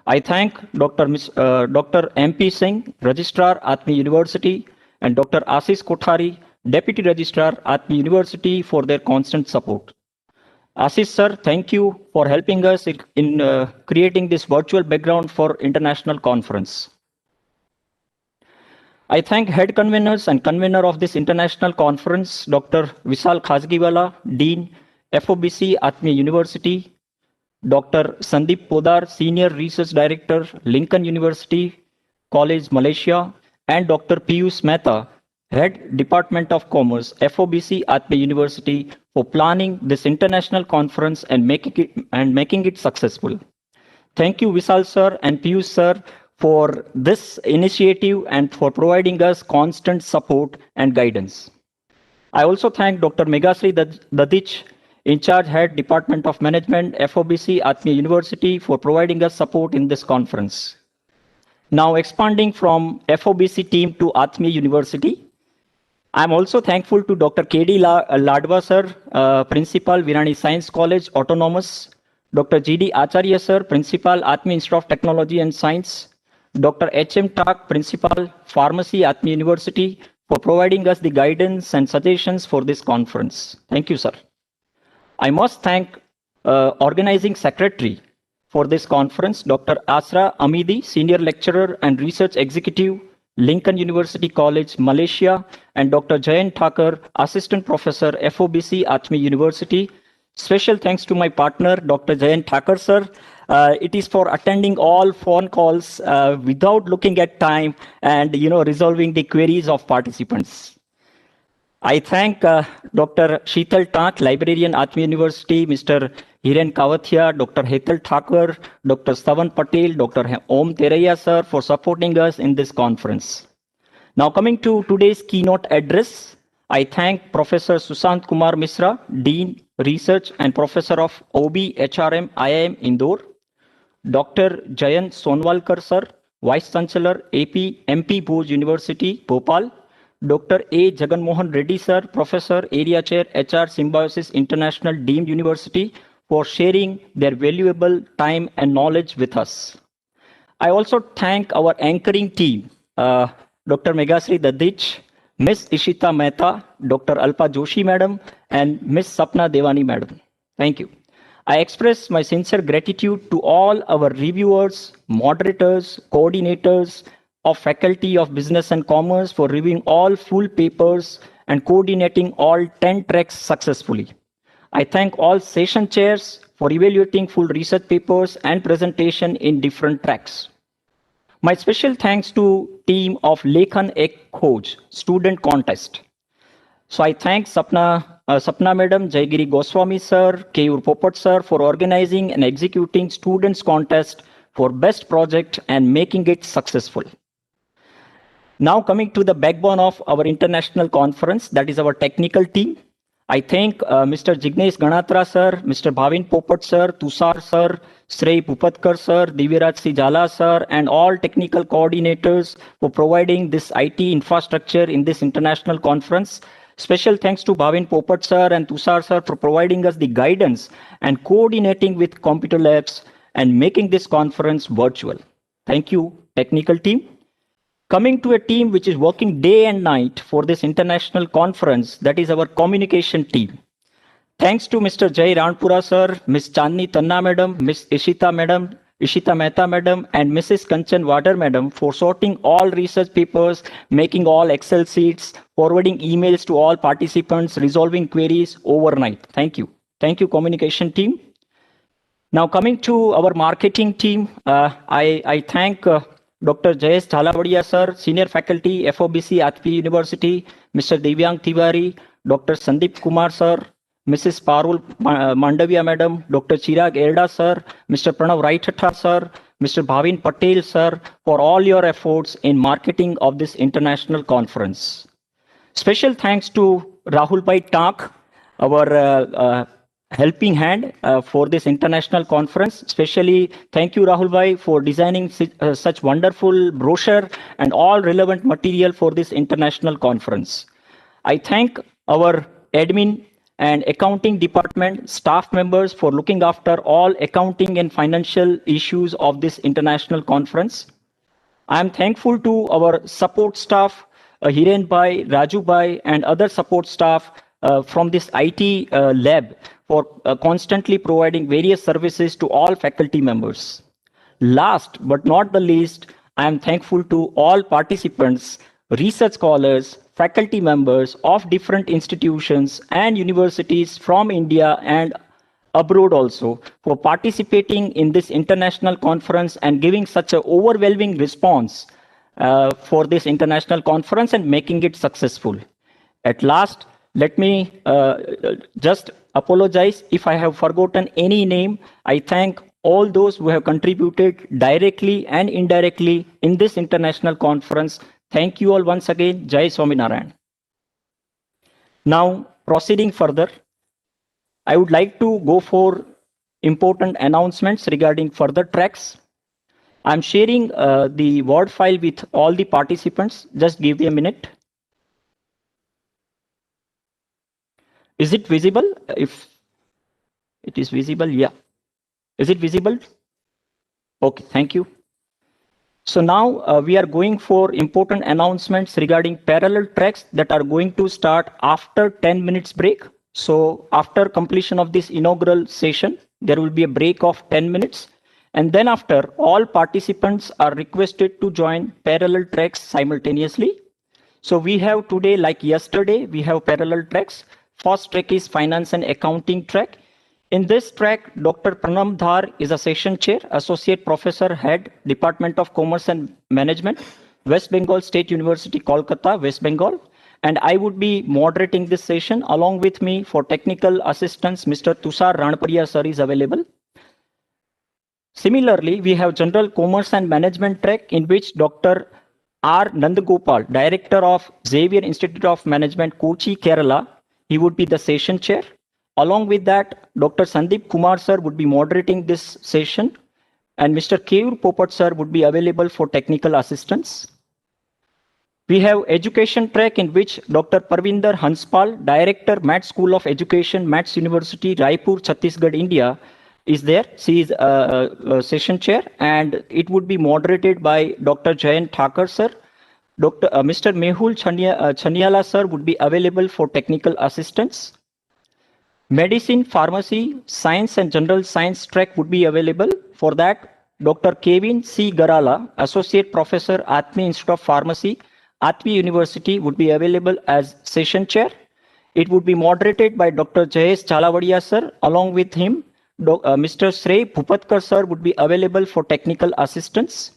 I thank Dr. M.P. Singh, Registrar, Atmiya University, and Dr. Ashish Kothari, Deputy Registrar, Atmiya University, for their constant support. Ashish sir, thank you for helping us in creating this virtual background for international conference. I thank head conveners and convener of this international conference, Dr. Vishal Khasgiwala, Dean, FOBC, Atmiya University, Dr. Sandeep Podar, Senior Research Director, Lincoln University College, Malaysia, and Dr. Piyush Mehta, Head Department of Commerce, FOBC, Atmiya University, for planning this international conference and making it successful. Thank you, Vishal sir and Piyush sir, for this initiative and for providing us constant support and guidance. I also thank Dr. Meghasri Dadich, in charge head Department of Management, FOBC, Atmiya University, for providing us support in this conference. Now expanding from FOBC team to Atmiya University, I'm also thankful to Dr. K.D. Ladwa sir, Principal, Virani Science College, Autonomous, Dr. G.D. Acharya sir, Principal, Atmiya Institute of Technology and Science, Dr. H.M. Tak, Principal, Pharmacy, Atmiya University, for providing us the guidance and suggestions for this conference. Thank you, sir. I must thank organizing secretary for this conference, Dr. Asra Amidi, Senior Lecturer and Research Executive, Lincoln University College, Malaysia, and Dr. Jayant Thakur, Assistant Professor, FOBC, Atmiya University. Special thanks to my partner, Dr. Jayant Thakur, sir. It is for attending all phone calls without looking at time and resolving the queries of participants. I thank Dr. Sheetal Tak, Librarian, Atmiya University, Mr. Hiren Kavathia, Dr. Hetal Thakur, Dr. Stavan Patel, Dr. Om Teraya sir, for supporting us in this conference. Now coming to today's keynote address, I thank Professor Sushant Kumar Misra, Dean, Research and Professor of OB HRM, IIM Indore, Dr. Jayant Sonwalkar sir, Vice Chancellor, AP, MP Bhuj University, Bhopal, Dr. A. Jaganmohan Reddy sir, Professor, Area Chair, HR Symbiosis International, Deemed University, for sharing their valuable time and knowledge with us. I also thank our anchoring team, Dr. Meghasri Dadich, Ms. Ishita Mehta, Dr. Alpa Joshi madam, and Ms. Sapna Devani madam. Thank you. I express my sincere gratitude to all our reviewers, moderators, coordinators of Faculty of Business and Commerce for reviewing all full papers and coordinating all 10 tracks successfully. I thank all session chairs for evaluating full research papers and presentation in different tracks. My special thanks to team of Lekhan Ek Khoj student contest. So I thank Sapna Madam, Jaygiri Goswami Sir, Keyur Popat Sir for organizing and executing students contest for best project and making it successful. Now coming to the backbone of our international conference, that is our technical team. I thank Mr. Jignesh Ganatra Sir, Mr. Bhavin Popat Sir, Tushar Sir, Srey Pupatkar Sir, Diviraj Sijala Sir, and all technical coordinators for providing this IT infrastructure in this international conference. Special thanks to Bhavin Popat Sir and Tushar Sir for providing us the guidance and coordinating with computer labs and making this conference virtual. Thank you, technical team. Coming to a team which is working day and night for this international conference, that is our communication team. Thanks to Mr. Jay Ranpura sir, Ms. Chandni Tanna madam, Ms. Ishita Mehta madam, and Mrs. Kanchan Wader madam for sorting all research papers, making all Excel sheets, forwarding emails to all participants, resolving queries overnight. Thank you. Thank you, communication team. Now coming to our marketing team, I thank Dr. Jayesh Jhalavadia sir, Senior Faculty, FOBC, Atmiya University, Mr. Divyang Tiwari, Dr. Sandeep Kumar sir, Mrs. Parul Mandavia madam, Dr. Chirag Erda sir, Mr. Pranav Raithatha sir, Mr. Bhavin Patel sir, for all your efforts in marketing of this international conference. Special thanks to Rahul Bhai Tak, our helping hand for this international conference. Especially thank you, Rahul Bhai, for designing such wonderful brochure and all relevant material for this international conference. I thank our admin and accounting department staff members for looking after all accounting and financial issues of this international conference. I am thankful to our support staff, Hiren Bhai, Raju Bhai, and other support staff from this IT lab for constantly providing various services to all faculty members. Last but not the least, I am thankful to all participants, research scholars, faculty members of different institutions and universities from India and abroad also for participating in this international conference and giving such an overwhelming response for this international conference and making it successful. At last, let me just apologize if I have forgotten any name. I thank all those who have contributed directly and indirectly in this international conference. Thank you all once again. Jai Swaminarayan. Now, proceeding further, I would like to go for important announcements regarding further tracks. I'm sharing the Word file with all the participants. Just give me a minute. Is it visible? If it is visible, yeah. Is it visible? Okay, thank you. So now we are going for important announcements regarding parallel tracks that are going to start after 10 minutes break. So after completion of this inaugural session, there will be a break of 10 minutes. And then after, all participants are requested to join parallel tracks simultaneously. So we have today, like yesterday, we have parallel tracks. First track is finance and accounting track. In this track, Dr. Pranam Dhar is a session chair, associate professor, head, Department of Commerce and Management, West Bengal State University, Kolkata, West Bengal. And I would be moderating this session. Along with me for technical assistance, Mr. Tushar Ranparia sir is available. Similarly, we have General Commerce and Management track in which Dr. R. Nandagopal, Director of Xavier Institute of Management, Kochi, Kerala, he would be the session chair. Along with that, Dr. Sandeep Kumar sir would be moderating this session, and Mr. Keyur Popat sir would be available for technical assistance. We have education track in which Dr. Parvinder Hanspal, Director, Maths School of Education, Maths University, Raipur, Chhattisgarh, India, is there. She is a session chair, and it would be moderated by Dr. Jayant Thakur sir. Mr. Mehul Chaniala sir would be available for technical assistance. Medicine, Pharmacy, Science and General Science track would be available. For that, Dr. Kevin C. Garala, Associate Professor, Atmiya Institute of Pharmacy, Atmiya University would be available as session chair. It would be moderated by Dr. Jayesh Chalavadia sir. Along with him, Mr. Shrey Bhupatkar sir would be available for technical assistance.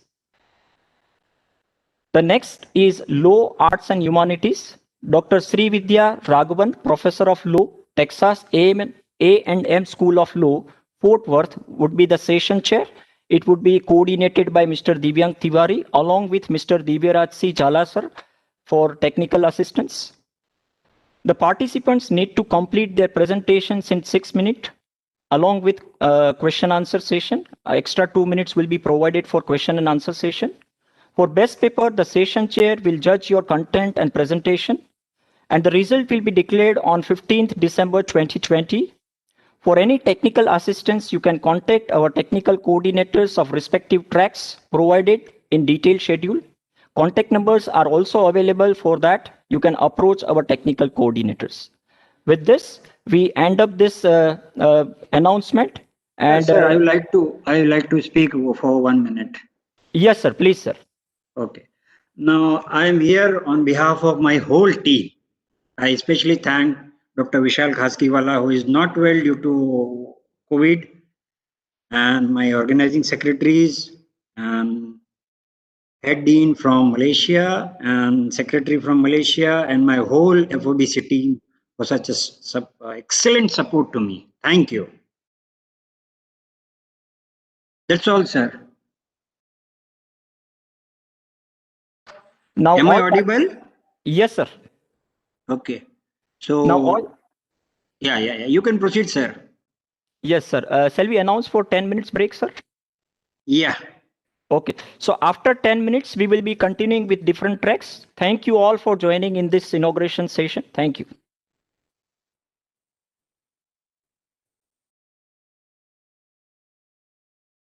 The next is Law, Arts and Humanities. Dr. Sri Vidya Raghavan, Professor of Law, Texas A&M School of Law, Fort Worth, would be the session chair. It would be coordinated by Mr. Divyang Tiwari along with Mr. Divyaraj C. Jhala sir for technical assistance. The participants need to complete their presentations in 6 minutes along with question answer session. Extra 2 minutes will be provided for question and answer session. For best paper, the session chair will judge your content and presentation, and the result will be declared on 15th December 2020. For any technical assistance, you can contact our technical coordinators of respective tracks provided in detailed schedule. Contact numbers are also available. For that, you can approach our technical coordinators. With this, we end up this announcement. And yes, sir, I would like to speak for 1 minute. Yes, sir. Please, sir. Okay. Now, I am here on behalf of my whole team. I especially thank Dr. Vishal Khaskiwala, who is not well due to COVID, and my organizing secretaries, and head dean from Malaysia, and secretary from Malaysia, and my whole FOBC team for such excellent support to me. Thank you. That's all, sir. Now, am I audible? Yes, sir. Okay. So now yeah. You can proceed, sir. Yes, sir. Shall we announce for 10 minutes break, sir? Yeah. Okay. So after 10 minutes, we will be continuing with different tracks. Thank you all for joining in this inauguration session. Thank you.